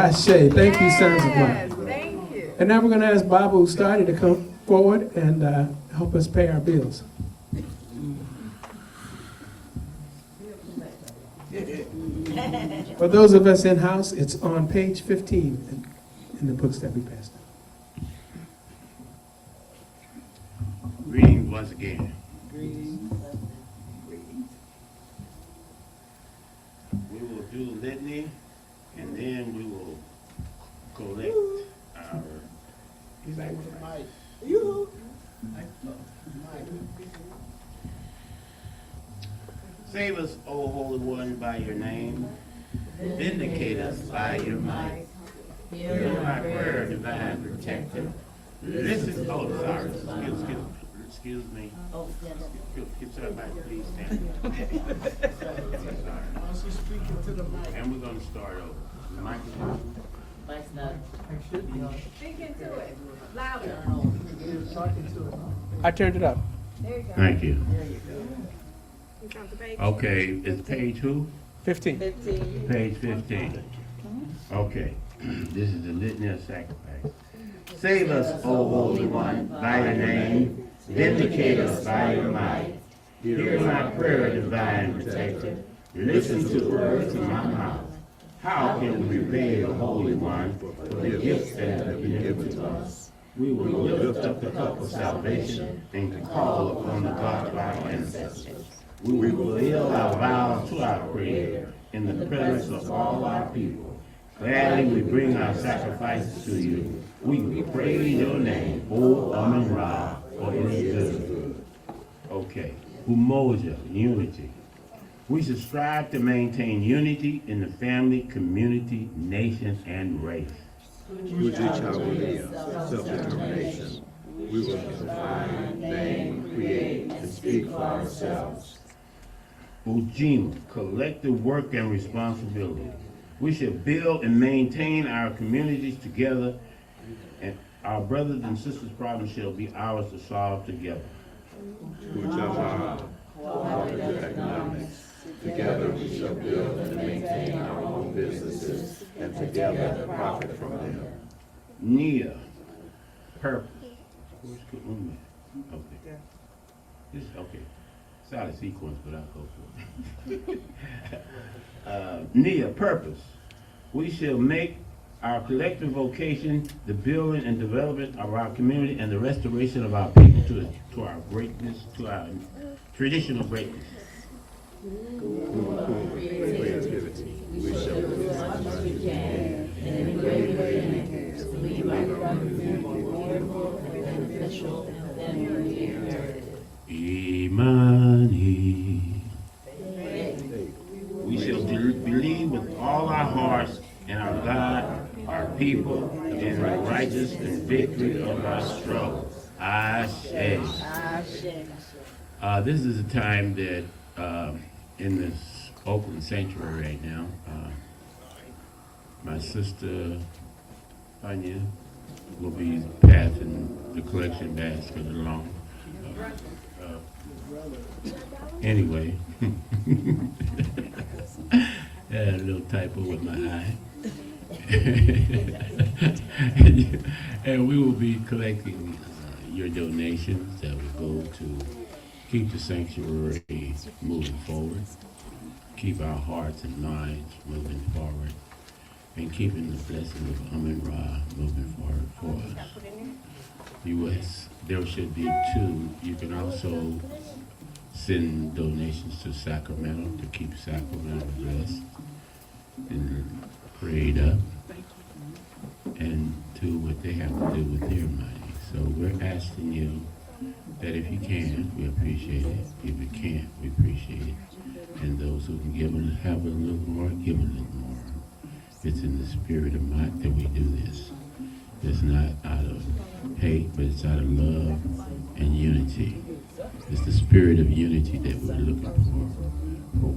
Ashe. Thank you, Sons of Maat. Thank you. And now we're going to ask Baba who started to come forward and help us pay our bills. For those of us in-house, it's on page 15 in the books that we passed out. Greetings once again. We will do litany and then we will collect our. He's like, Save us, O Holy One, by your name. Vindicate us by your might. Hear my prayer, divine protector. Listen, oh, sorry, excuse me. Can somebody please stand? And we're gonna start over. The microphone. Speak into it, louder. I turned it up. There you go. Thank you. It's on the page. Okay, it's page who? 15. Page 15. Okay, this is the litany of sacrifice. Save us, O Holy One, by your name. Vindicate us by your might. Hear my prayer, divine protector. Listen to the words of my mouth. How can we repay the Holy One for the gifts that have been given to us? We will lift up the cup of salvation and call upon the God of our ancestors. We will yield our vows to our Creator in the presence of all our people. Gladly we bring our sacrifices to you. We praise your name, O Amen Ra, for it is good. Okay, Umoja, unity. We should strive to maintain unity in the family, community, nation, and race. Self-determination. We will define, name, create, and speak for ourselves. Ujima, collective work and responsibility. We should build and maintain our communities together, and our brothers and sisters' problems shall be ours to solve together. Cooperative economics. Together we shall build and maintain our own businesses, and together profit from them. Nia, purpose. Okay. This, okay. It's out of sequence, but I'll go for it. Nia, purpose. We shall make our collective vocation the building and development of our community and the restoration of our people to our greatness, to our traditional greatness. Creativity. We shall do as much as we can and in great way to leave our community more beautiful and beneficial than we inherited. Imani. We shall believe with all our hearts in our God, our people, and the righteous and victory of our struggle. Ashe. This is a time that in this Oakland sanctuary right now, my sister Anya will be passing the collection basket along. Anyway, I had a little typo with my eye. And we will be collecting your donations that will go to keep the sanctuary moving forward, keep our hearts and minds moving forward, and keeping the blessing of Amen Ra moving forward for us. U.S. There should be two. You can also send donations to Sacramento to keep Sacramento blessed and prayed up and do what they have to do with their money. So we're asking you that if you can, we appreciate it. If you can't, we appreciate it. And those who can give and have a little more, give a little more. It's in the spirit of Maat that we do this. It's not out of hate, but it's out of love and unity. It's the spirit of unity that we're looking for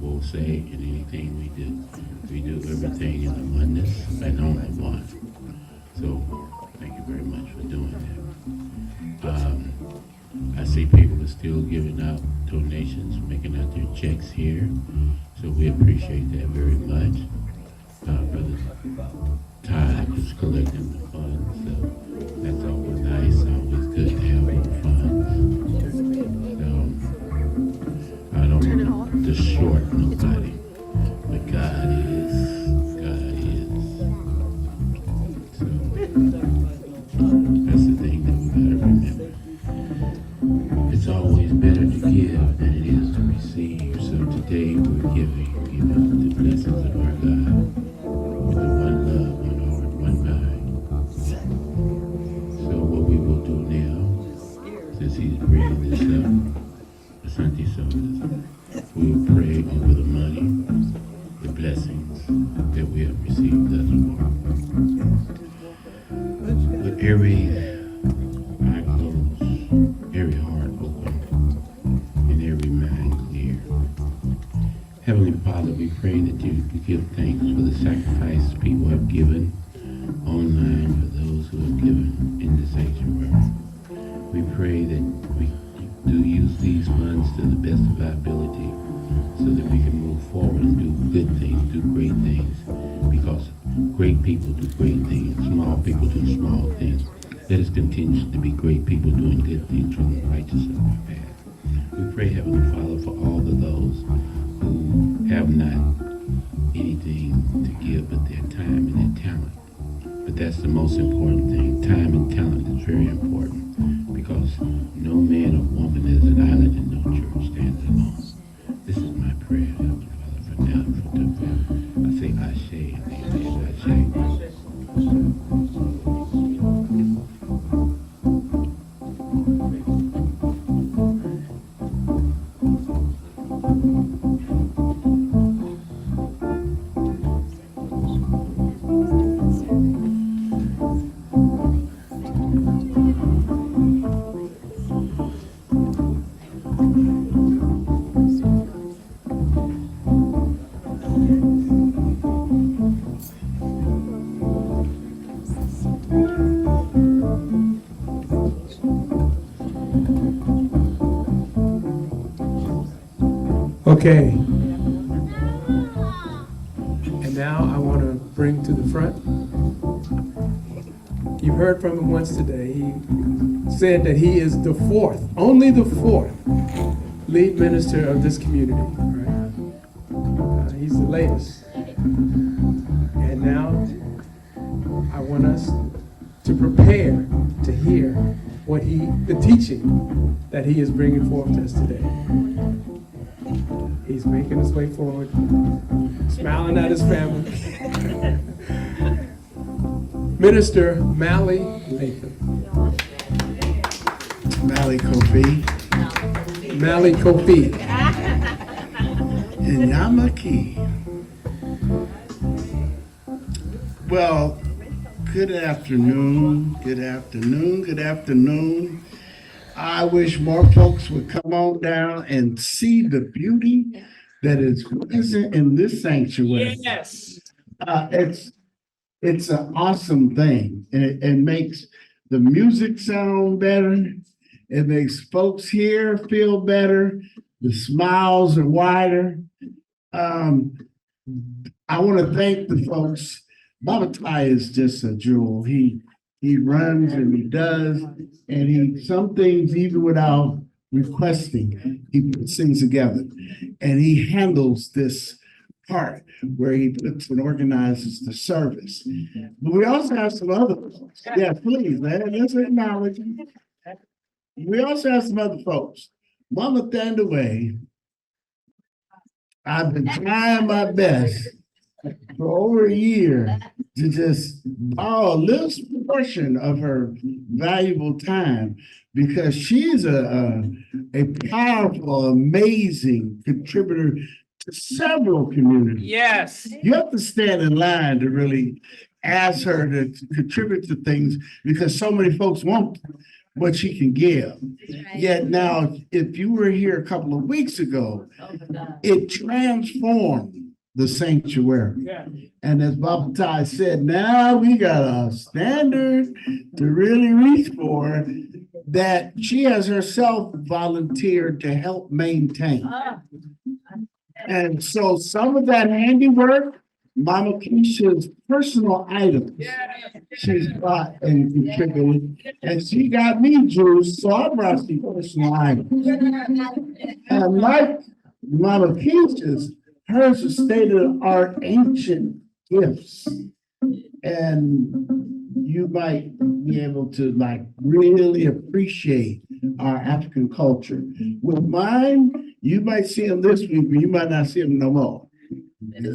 we'll say in anything we do. We do everything in the oneness and only one. So thank you very much for doing that. I see people are still giving out donations, making out their checks here. So we appreciate that very much. Brother Todd was collecting the funds, so that's always nice, always good to have more funds. So I don't want to short nobody, but God is. So that's the thing that we gotta remember. It's always better to give than it is to receive. So today we're giving the blessings of our God with the one love, one heart, one mind. So what we will do now, since he's bringing this up, the Sunday service, we will pray over the money, the blessings that we have received thus far. With every eye closed, every heart open, and every mind clear. Heavenly Father, we pray that you give thanks for the sacrifice people have given online, for those who have given in the sanctuary. We pray that we do use these funds to the best of our ability so that we can move forward and do good things, do great things, because great people do great things, small people do small things. Let us continue to be great people doing good things from the righteous of our path. We pray, Heavenly Father, for all of those who have not anything to give but their time and their talent. But that's the most important thing. Time and talent is very important because no man or woman is an island and no church stands alone. This is my prayer, Heavenly Father, for now and for the forever. I say Ashe and amen, Ashe. Okay. And now I want to bring to the front. You've heard from him once today. He said that he is the fourth, only the fourth lead minister of this community. Right? He's the latest. And now I want us to prepare to hear what the teaching that he is bringing forth to us today. He's making his way forward, smiling at his family. Minister Mally Latham. Mally Kofi Mally Kofi. and Yamaki. Well, good afternoon, good afternoon, good afternoon. I wish more folks would come on down and see the beauty that is present in this sanctuary. Yes. It's an awesome thing. It makes the music sound better. It makes folks here feel better. The smiles are wider. I want to thank the folks. Baba Tai is just a jewel. He runs and he does, and some things even without requesting, he puts things together. And he handles this part where he puts and organizes the service. But we also have some other folks. Yeah, please, let's acknowledge them. We also have some other folks. Mama Thandaway, I've been trying my best for over a year to just borrow a little portion of her valuable time because she's a powerful, amazing contributor to several communities. Yes. You have to stand in line to really ask her to contribute to things because so many folks want what she can give. Yet now, if you were here a couple of weeks ago, it transformed the sanctuary. Yeah. And as Baba Tai said, now we got a standard to really reach for that she has herself volunteered to help maintain. And so some of that handiwork Mama Keisha's personal item. She's bought and contributed, and she got me juice, so I brought some personal items. And like Mama Keisha's, hers are state-of-the-art ancient gifts. And you might be able to like really appreciate our African culture. With mine, you might see them this week, but you might not see them no more.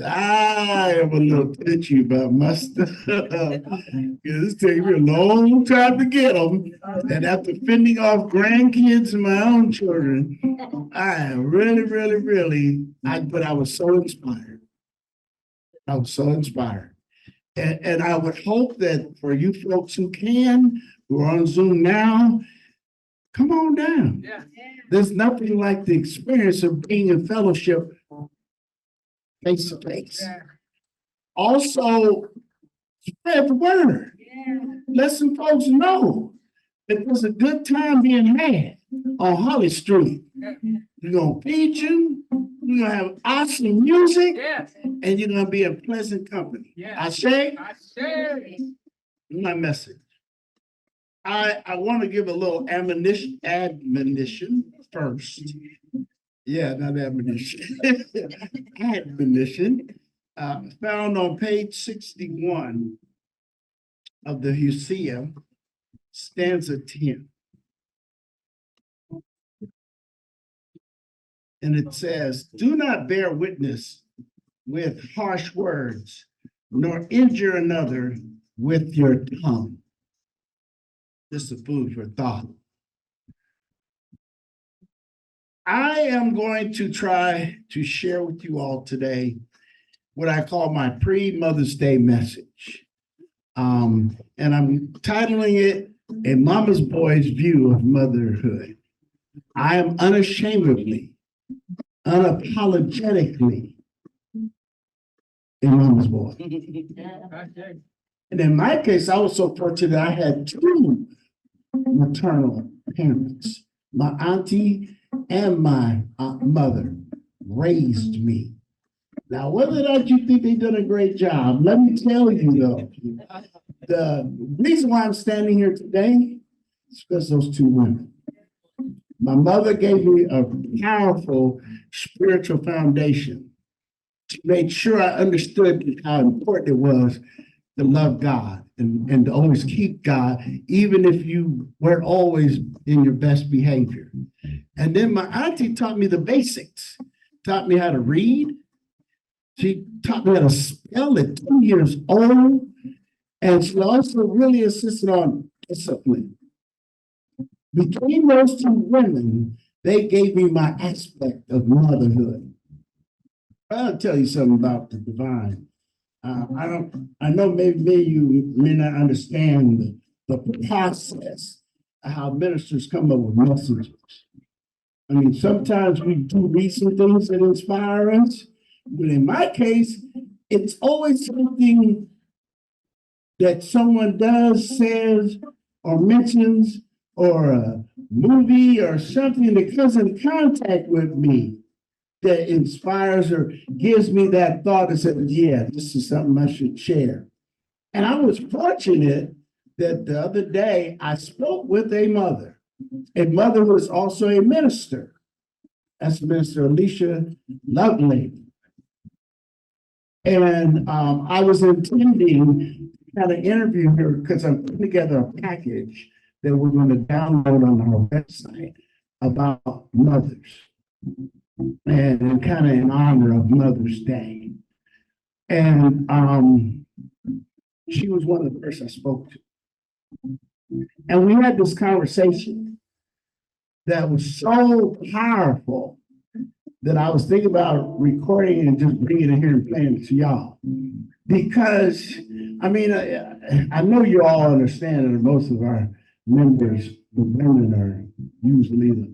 I am a little touchy about my stuff. It's taking me a long time to get them. And after fending off grandkids and my own children, I am really, but I was so inspired. I was so inspired. And I would hope that for you folks who are on Zoom now, come on down. Yeah. There's nothing like the experience of being in fellowship face to face. Also, spread the word. Let some folks know that there's a good time being had on Holly Street. We're going to feed you. We're going to have awesome music. And you're going to be in pleasant company. I say, my message. I want to give a little admonition first. Yeah, not admonition. Admonition. Found on page 61 of the Hosea, stanza 10. And it says, do not bear witness with harsh words, nor injure another with your tongue. This is food for thought. I am going to try to share with you all today what I call my pre-Mother's Day message. And I'm titling it A Mama's Boy's View of Motherhood. I am unashamedly, unapologetically a mama's boy. And in my case, I was so fortunate I had two maternal parents. My auntie and my mother raised me. Now, whether or not you think they did a great job, let me tell you though, the reason why I'm standing here today is because those two women. My mother gave me a powerful spiritual foundation. She made sure I understood how important it was to love God and to always keep God, even if you weren't always in your best behavior. And then my auntie taught me the basics, taught me how to read. She taught me how to spell at 2 years old. And she also really insisted on discipline. Between those two women, they gave me my aspect of motherhood. I'll tell you something about the divine. I know maybe you may not understand the process of how ministers come up with messages. I mean, sometimes we do recent things that inspire us, but in my case, it's always something that someone does, says, or mentions, or a movie or something that comes in contact with me that inspires or gives me that thought that says, yeah, this is something I should share. And I was fortunate that the other day I spoke with a mother who is also a minister. That's Minister Alicia Lovelady. And I was intending to kind of interview her because I'm putting together a package that we're going to download on our website about mothers and kind of in honor of Mother's Day. And she was one of the first I spoke to. And we had this conversation that was so powerful that I was thinking about recording and just bringing it here and playing it to y'all. Because, I mean, I know you all understand that most of our members, the women are usually the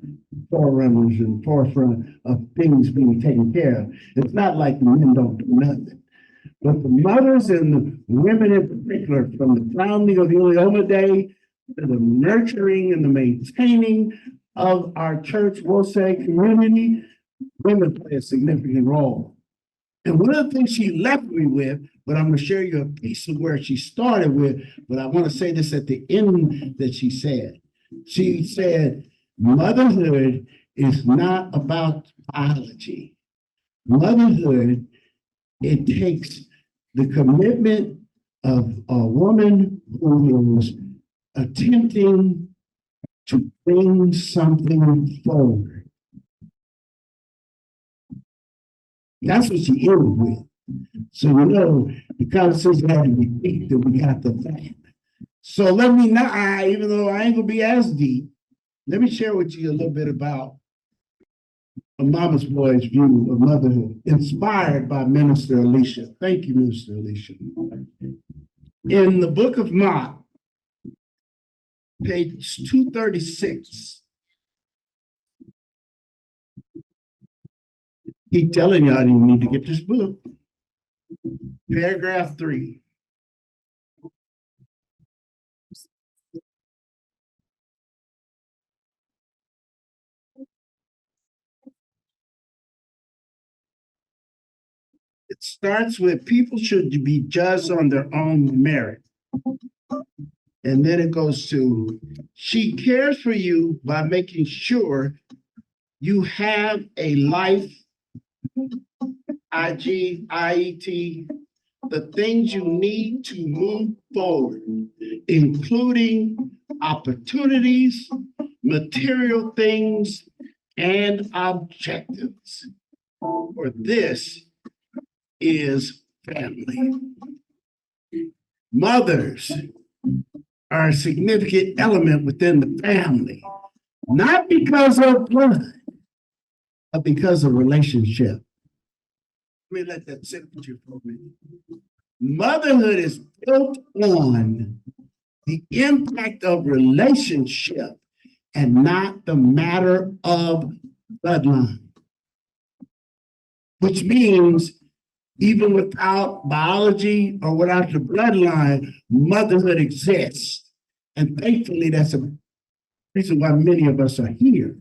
forerunners and forefront of things being taken care of. It's not like the men don't do nothing. But the mothers and the women in particular, from the founding of the Ulioma Day to the nurturing and the maintaining of our church, Wose community, women play a significant role. And one of the things she left me with, but I'm going to share you a piece of where she started with, but I want to say this at the end that she said. She said, motherhood is not about biology. Motherhood, it takes the commitment of a woman who is attempting to bring something forward. That's what she ended with. So you know, the conversation had to be deep that we got the fan. So let me not, even though I ain't gonna be as deep, let me share with you a little bit about a mama's boy's view of motherhood, inspired by Minister Alicia. Thank you, Minister Alicia. In the book of Maat, page 236, keep telling y'all you need to get this book. Paragraph 3. It starts with people should be judged on their own merit. And then it goes to, she cares for you by making sure you have a life, IET, the things you need to move forward, including opportunities, material things, and objectives. For this is family. Mothers are a significant element within the family, not because of blood, but because of relationship. Let me let that sit with you for a minute. Motherhood is built on the impact of relationship and not the matter of bloodline, which means even without biology or without the bloodline, motherhood exists. And thankfully, that's a reason why many of us are here.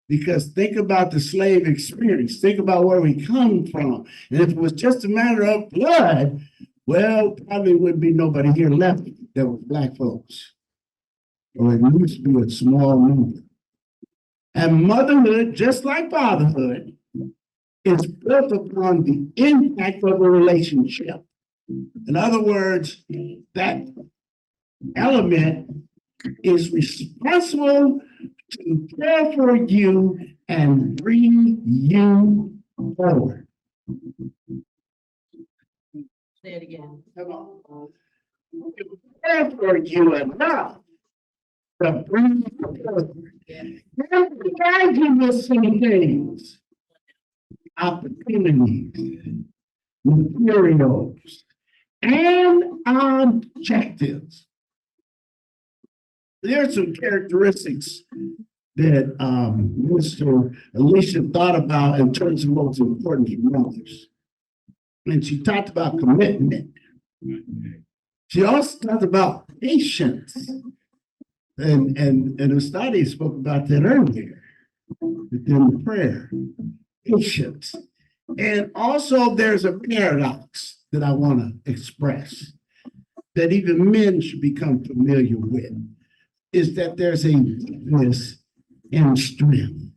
Because think about the slave experience. Think about where we come from. And if it was just a matter of blood, well, probably wouldn't be nobody here left that was Black folks. Or it used to be a small number. And motherhood, just like fatherhood, is built upon the impact of a relationship. In other words, that element is responsible to care for you and bring you forward. Say it again. Come on. To care for you enough to bring you forward. And provide you with some things. Opportunities, materials, and objectives. There are some characteristics that Mr. Alicia thought about in terms of what's important to mothers. And she talked about commitment. She also talked about patience. And Ustadi spoke about that earlier within the prayer. Patience. And also there's a paradox that I want to express that even men should become familiar with, is that there's a weakness in strength,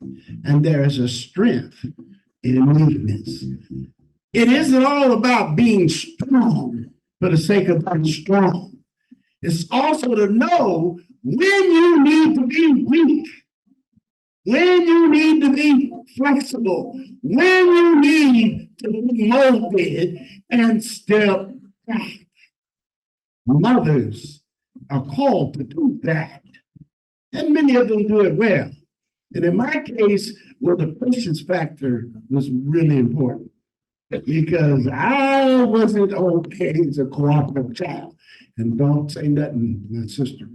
and there is a strength in weakness. It isn't all about being strong for the sake of being strong. It's also to know when you need to be weak, when you need to be flexible, when you need to be molded and step back. Mothers are called to do that. And many of them do it well. And in my case, well, the patience factor was really important because I wasn't okay as a cooperative child. And don't say nothing, my sister.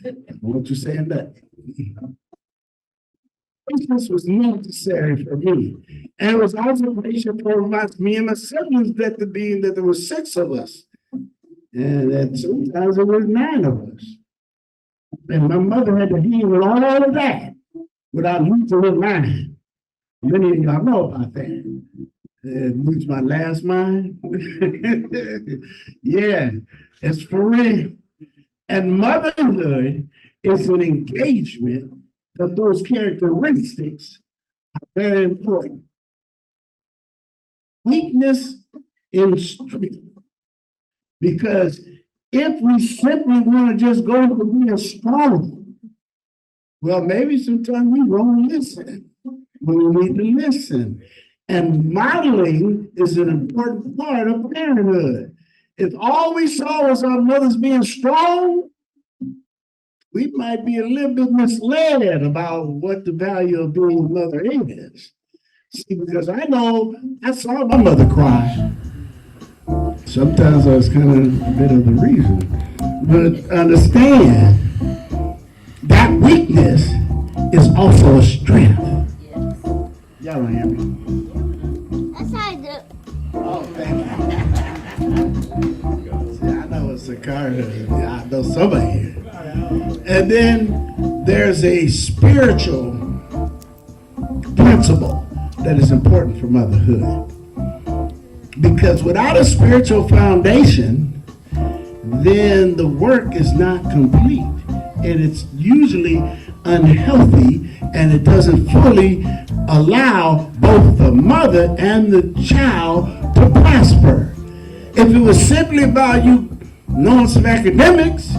I want you saying that. Patience was necessary for me. And it was also patient for me and my siblings that there were 6 of us. And that sometimes it was 9 of us. And my mother had to deal with all of that without losing her mind. Many of y'all know about that. Lose my last mind. Yeah, it's for real. And motherhood is an engagement of those characteristics are very important. Weakness in strength. Because if we simply want to just go for being strong, well, maybe sometimes we won't listen when we need to listen. And modeling is an important part of parenthood. If all we saw was our mothers being strong, we might be a little bit misled about what the value of being a mother is. See, because I know I saw my mother cry. Sometimes I was kind of a bit of the reason. But understand that weakness is also a strength. Y'all don't hear me? That's how I do. Oh, thank you. See, I know it's a car. I know somebody here. And then there's a spiritual principle that is important for motherhood. Because without a spiritual foundation, then the work is not complete. And it's usually unhealthy, and it doesn't fully allow both the mother and the child to prosper. If it was simply about you knowing some academics,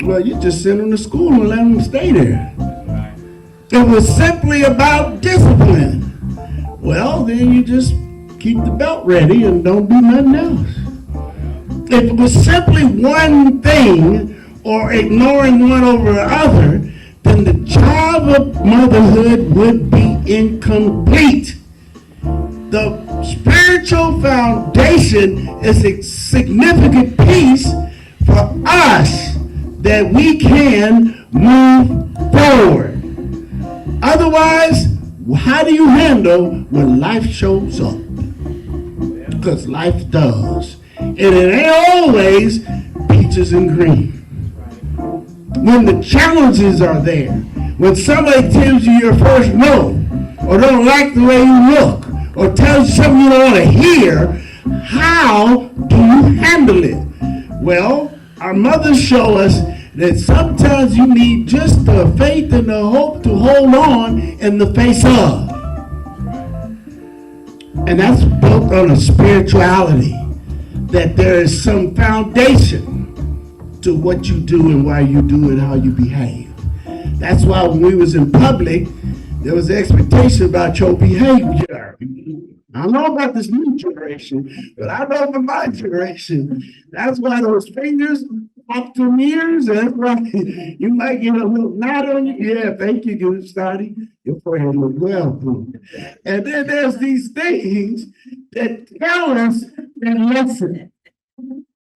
well, you just send them to school and let them stay there. If it was simply about discipline, well, then you just keep the belt ready and don't do nothing else. If it was simply one thing or ignoring one over the other, then the job of motherhood would be incomplete. The spiritual foundation is a significant piece for us that we can move forward. Otherwise, how do you handle when life shows up? Because life does. And it ain't always peaches and cream. When the challenges are there, when somebody tells you your first no, or don't like the way you look, or tells you something you don't want to hear, how do you handle it? Well, our mothers show us that sometimes you need just the faith and the hope to hold on in the face of. And that's built on a spirituality, that there is some foundation to what you do and why you do and how you behave. That's why when we was in public, there was expectation about your behavior. I don't know about this new generation, but I know for my generation, that's why those fingers up to ears, and that's why you might get a little knot on you. Yeah, thank you, good study. Your forehead look well, boo. And then there's these things that tell us that lesson.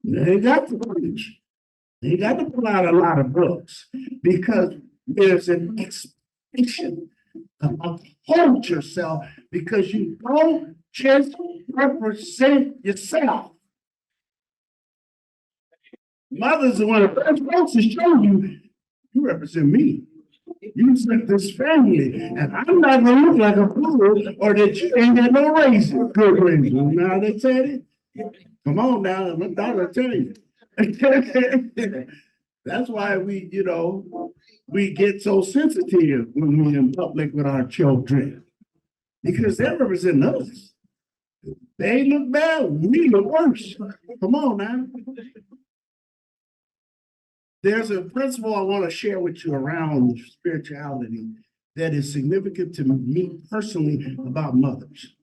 They got to preach. They got to pull out a lot of books because there's an expectation of hold yourself because you don't just represent yourself. Mothers are one of the first folks to show you, you represent me. You represent this family. And I'm not going to look like a fool or that you ain't got no raising. Good raising. Now they said it. Come on now, my daughter tell you. That's why we get so sensitive when we're in public with our children. Because they represent us. They look bad, we look worse. Come on now. There's a principle I want to share with you around spirituality that is significant to me personally about mothers.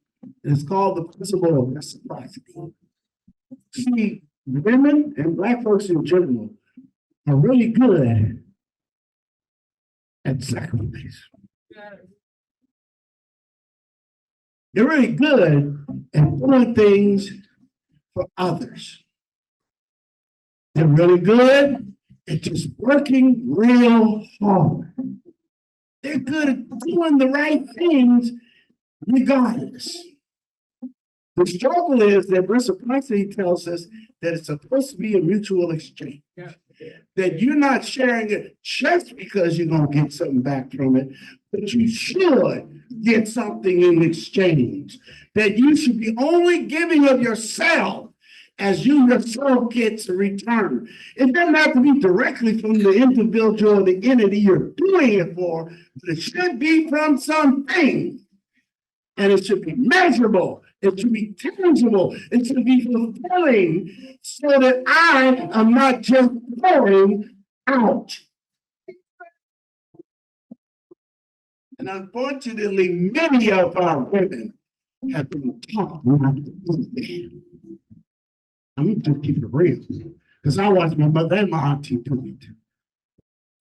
And it's called the principle of reciprocity. See, women and Black folks in general are really good at sacrifice. They're really good at doing things for others. They're really good at just working real hard. They're good at doing the right things regardless. The struggle is that reciprocity tells us that it's supposed to be a mutual exchange. that you're not sharing it just because you're going to get something back from it, but you should get something in exchange. That you should be only giving of yourself as you yourself get a return. It doesn't have to be directly from the individual or the entity you're doing it for, but it should be from something. And it should be measurable. It should be tangible. It should be fulfilling so that I am not just pouring out. And unfortunately, many of our women have been taught not to do that. I'm going to just keep it real. Because I watched my mother and my auntie do it.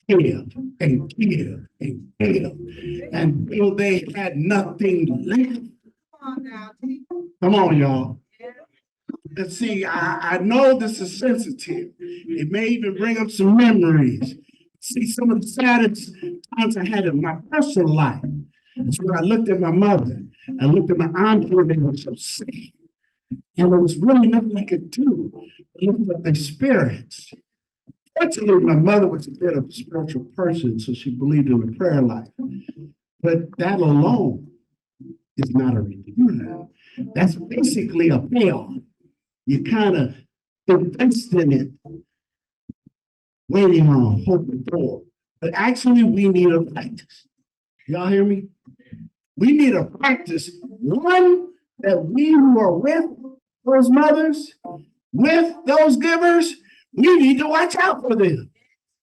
Give and give and give until they had nothing left. Come on, y'all. Let's see, I know this is sensitive. It may even bring up some memories. See, some of the saddest times I had in my personal life. That's when I looked at my mother. I looked at my auntie and they were so sad. And there was really nothing I could do. I looked at their spirits. Fortunately, my mother was a bit of a spiritual person, so she believed in the prayer life. But that alone is not a redeemer. That's basically a payoff. You kind of invest in it, waiting on, hoping for. But actually, we need a practice. Y'all hear me? We need a practice. One, that we who are with those mothers, with those givers, we need to watch out for them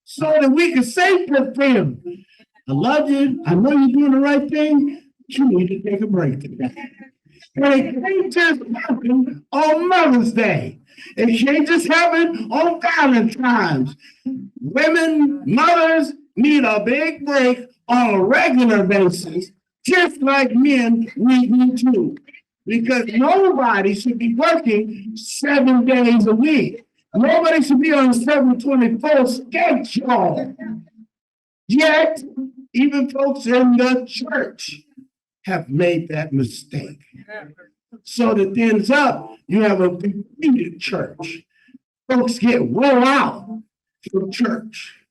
so that we can say to them, I love you. I know you're doing the right thing. But you need to take a break today. And it can't just happen on Mother's Day. It can't just happen on Valentine's. Women, mothers need a big break on a regular basis, just like men, we need to. Because nobody should be working 7 days a week. Nobody should be on a 7/24 schedule. Yet, even folks in the church have made that mistake. So that ends up, you have a depleted church. Folks get wore out from church,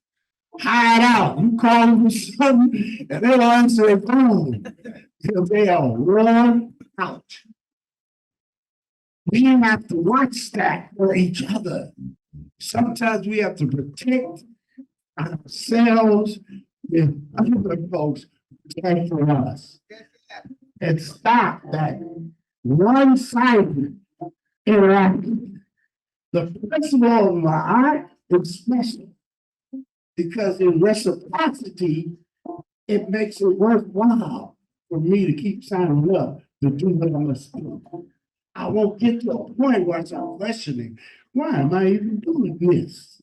hide out. You call them for something, and they don't answer their phone because they are worn out. We have to watch that for each other. Sometimes we have to protect ourselves with other folks protect for us. And stop that one-sided interaction. The principle of my art is special because in reciprocity, it makes it worthwhile for me to keep signing up to do what I must do. I won't get to a point where I'm questioning, why am I even doing this?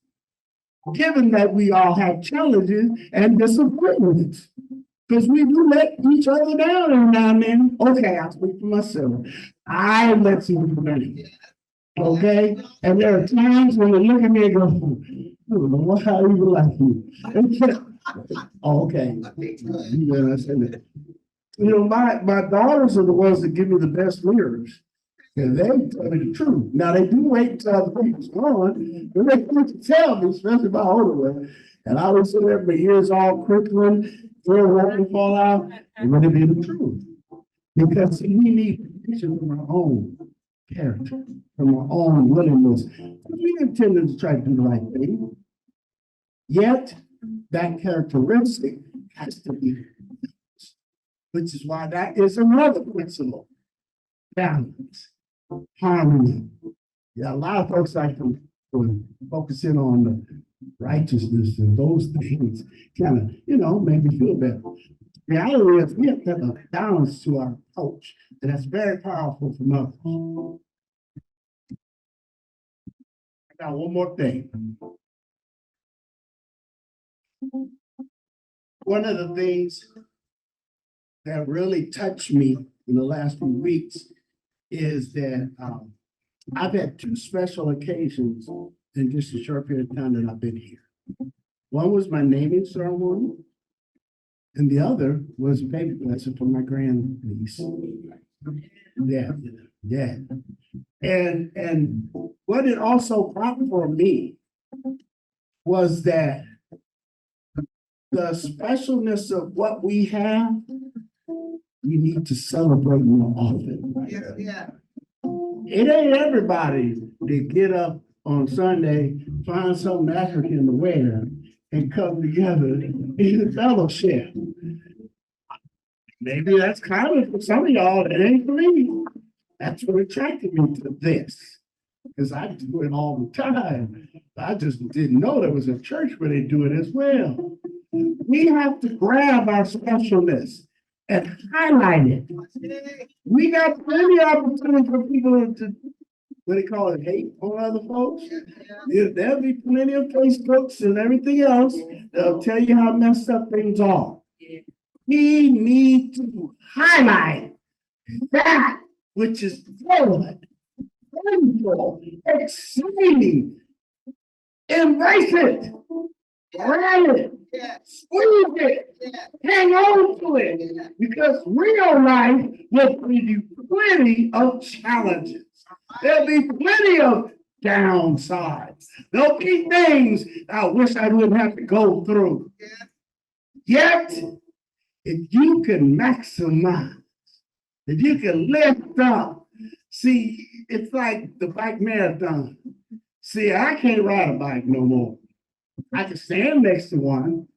Given that we all have challenges and disappointments, because we do let each other down every now and then. Okay, I'll speak for myself. I let you down. Okay? And there are times when they look at me and go, "Oh, how do you like you?" Oh, okay. You understand that. You know, my daughters are the ones that give me the best mirrors. And they tell me the truth. Now they do wait until other people's gone, but they want to tell me, especially my older one. And I would sit there, my ears all crippling, hair wanting to fall out, and let it be the truth. Because see, we need protection from our own character, from our own willingness. We intended to try to do the right thing. Yet, that characteristic has to be, which is why that is another principle. Balance. Harmony. Yeah, a lot of folks like to focus in on the righteousness and those things kind of, make me feel better. The reality is we have to have a balance to our approach, and that's very powerful for others. I got one more thing. One of the things that really touched me in the last few weeks is that I've had two special occasions in just a short period of time that I've been here. One was my naming ceremony, and the other was a baby blessing for my grandniece. Yeah. And what it also brought for me was that the specialness of what we have, we need to celebrate more often. Yeah. It ain't everybody that get up on Sunday, find something African to wear, and come together in fellowship. Maybe that's common for some of y'all, that ain't for me. That's what attracted me to this, because I do it all the time. I just didn't know there was a church where they do it as well. We have to grab our specialness and highlight it. We got plenty of opportunity for people to, what they call it, hate on other folks. There'll be plenty of Facebooks and everything else that'll tell you how messed up things are. We need to highlight that which is good, wonderful, exciting. Embrace it, grab it, squeeze it, hang on to it, because real life will bring you plenty of challenges. There'll be plenty of downsides. There'll be things I wish I wouldn't have to go through. Yet, if you can maximize, if you can lift up, see, it's like the bike marathon. See, I can't ride a bike no more. I can stand next to one,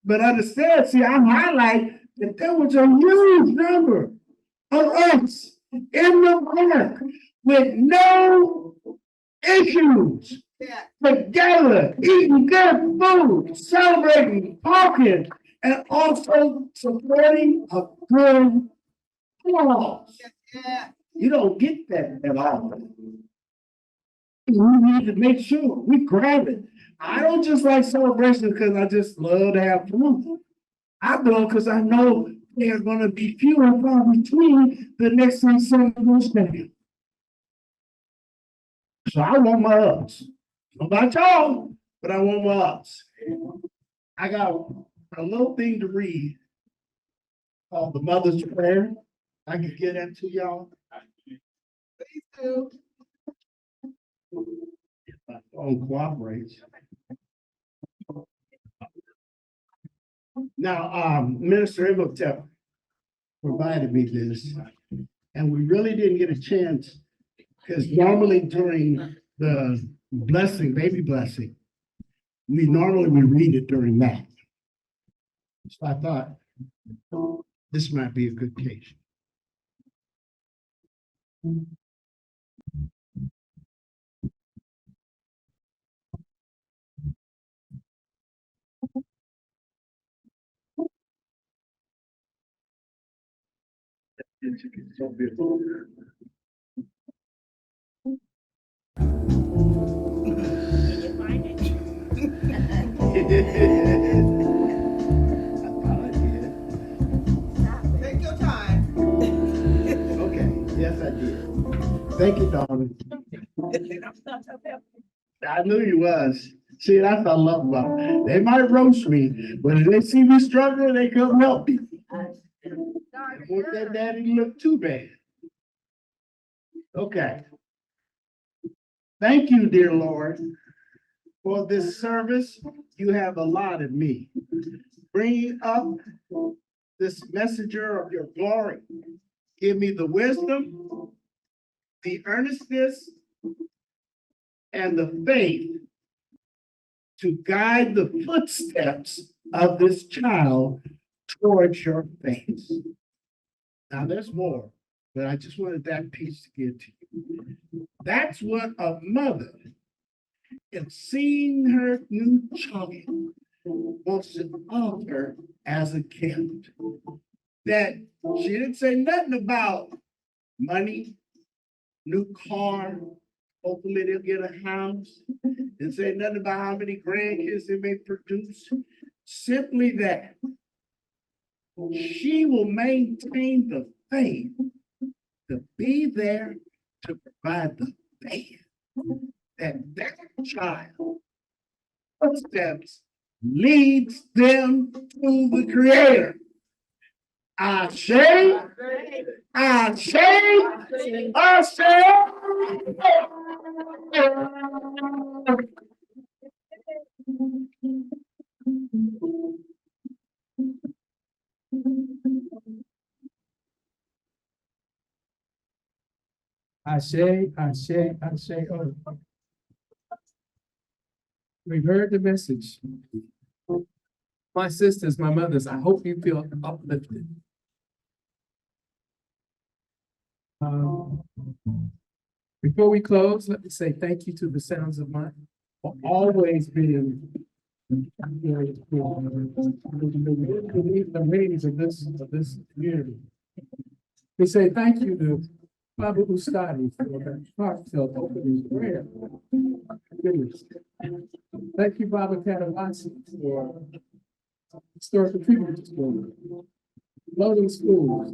but understand, see, I highlight that there was a huge number of us in the park with no issues, together, eating good food, celebrating, talking, and also supporting a good cause. You don't get that often. We need to make sure we grab it. I don't just like celebrations because I just love to have fun. I do because I know there's going to be few and far between the next time someone's day. So I want my ups. I don't know about y'all, but I want my ups. I got a little thing to read called the Mother's Prayer. I can get that to y'all. Please do. If my phone cooperates. Now, Minister Imhotep provided me this, and we really didn't get a chance, because normally during the blessing, baby blessing, we read it during that. So I thought this might be a good case. It's so beautiful. Take your time. Okay, yes, I did. Thank you, darling. I knew you was. See, that's what I love about it. They might roast me, but if they see me struggling, they come help me. Won't that daddy look too bad? Okay. Thank you, dear Lord, for this service you have allotted me. Bringing up this messenger of your glory. Give me the wisdom, the earnestness, and the faith to guide the footsteps of this child towards your face. Now there's more, but I just wanted that piece to get to you. That's what a mother, in seeing her new child, wants to offer as a gift. That she didn't say nothing about money, new car, hopefully they'll get a house. Didn't say nothing about how many grandkids they may produce. Simply that she will maintain the faith to be there to provide the faith that child footsteps leads them to the Creator. I say, I say, I say. Ashe, Ashe, Ashe. Oh, we've heard the message. My sisters, my mothers, I hope you feel uplifted. Before we close, let me say thank you to the Sounds of Maat for always being the ladies of this community. We say thank you to Baba Ustadi for that heartfelt opening prayer. Goodness. Thank you, Baba Kadavasi, for historical tribute to loading schools.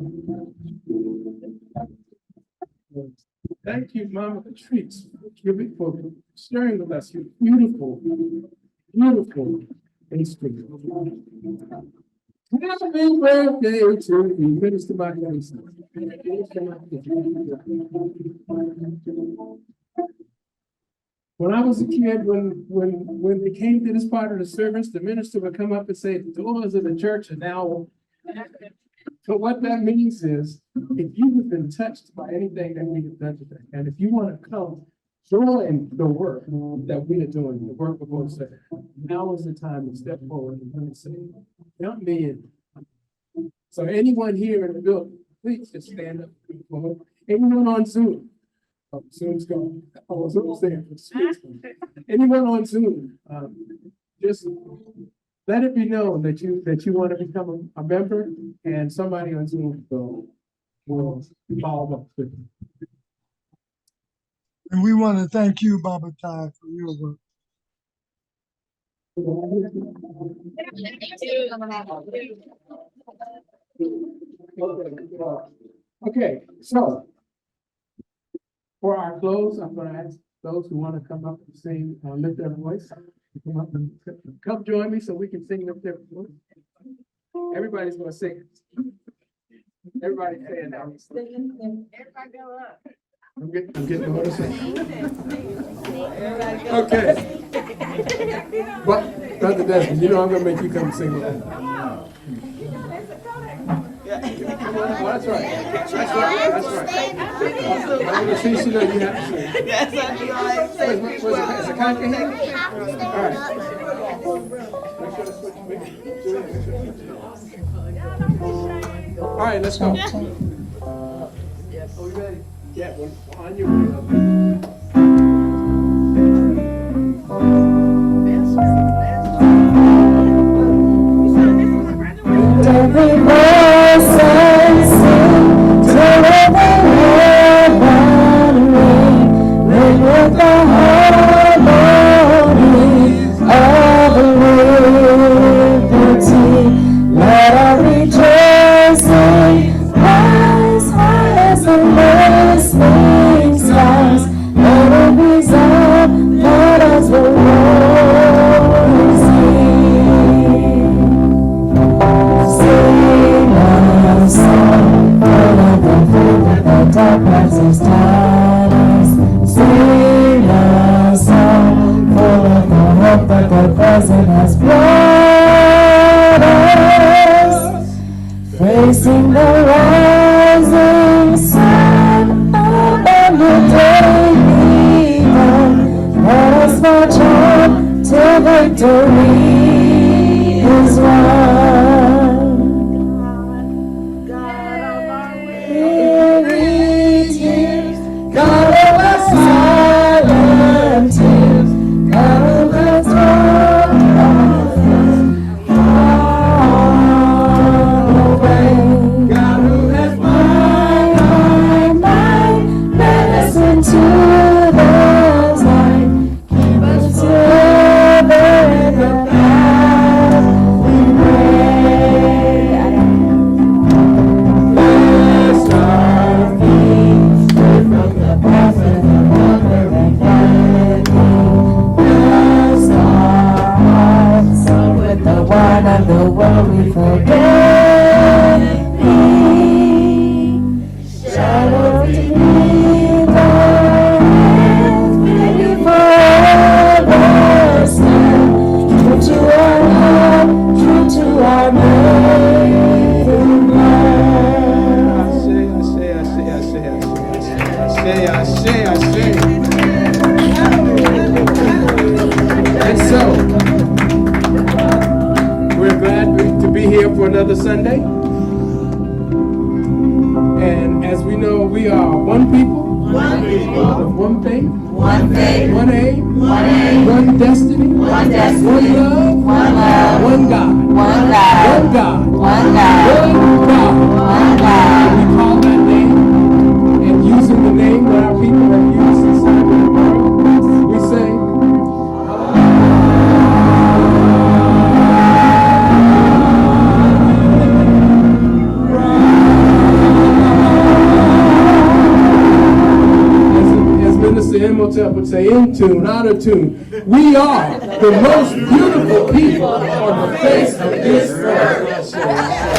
Thank you, Mama Patrice, for sharing with us your beautiful, beautiful instrument. Happy birthday to you, Minister Matt. When I was a kid, when they came to this part of the service, the minister would come up and say, the doors of the church are now. So what that means is, if you have been touched by anything that we have done today, and if you want to come join the work that we are doing, the work we're going to say, now is the time to step forward and say, help me in. So anyone here in the building, please just stand up. Anyone on Zoom? Oh, Zoom's gone. Oh, Zoom's there. Anyone on Zoom, just let it be known that you want to become a member, and somebody on Zoom will follow up with you. And we want to thank you, Baba Tai, for your work. Okay, so for our close, I'm going to ask those who want to come up and sing, lift their voice. Come up and come join me so we can sing lift their voice. Everybody's going to sing. Everybody say it now. Everybody go up. I'm getting what to say. Okay. But Brother Desmond, you know I'm gonna make you come sing with me. Oh, that's right. That's right. That's right. I'm gonna see you know you have to sing. Yes, I do. I say Is it contra here? All right. All right, let's go. Are we ready? Yeah, we're on your way. Every voice I sing till every word ring with the harmony of liberty. Let our rejoicing rise high as the listening stars. Let it resound, let us the Lord sing. Sing a song full of the faith that the dark passes taught us. Sing a song full of the hope that the present has brought us. Praising the rising sun above the daily dawn. Let us march on till victory is won. Weary tears, God of our silent tears, God of our throne of faith, far away. God who has mind, led us into the light, keep us forever in the path we pray. Bless our we know we are one people, one people, of one faith, one faith, one aim, one aim, one destiny, one destiny, one love, one love, one God, one God, one God, one God, one God. one God. We call that name, and using the name that our people have used inside of the world, we say, as Minister Imhotep would say, in tune, out of tune. We are the most beautiful people on the face of this earth.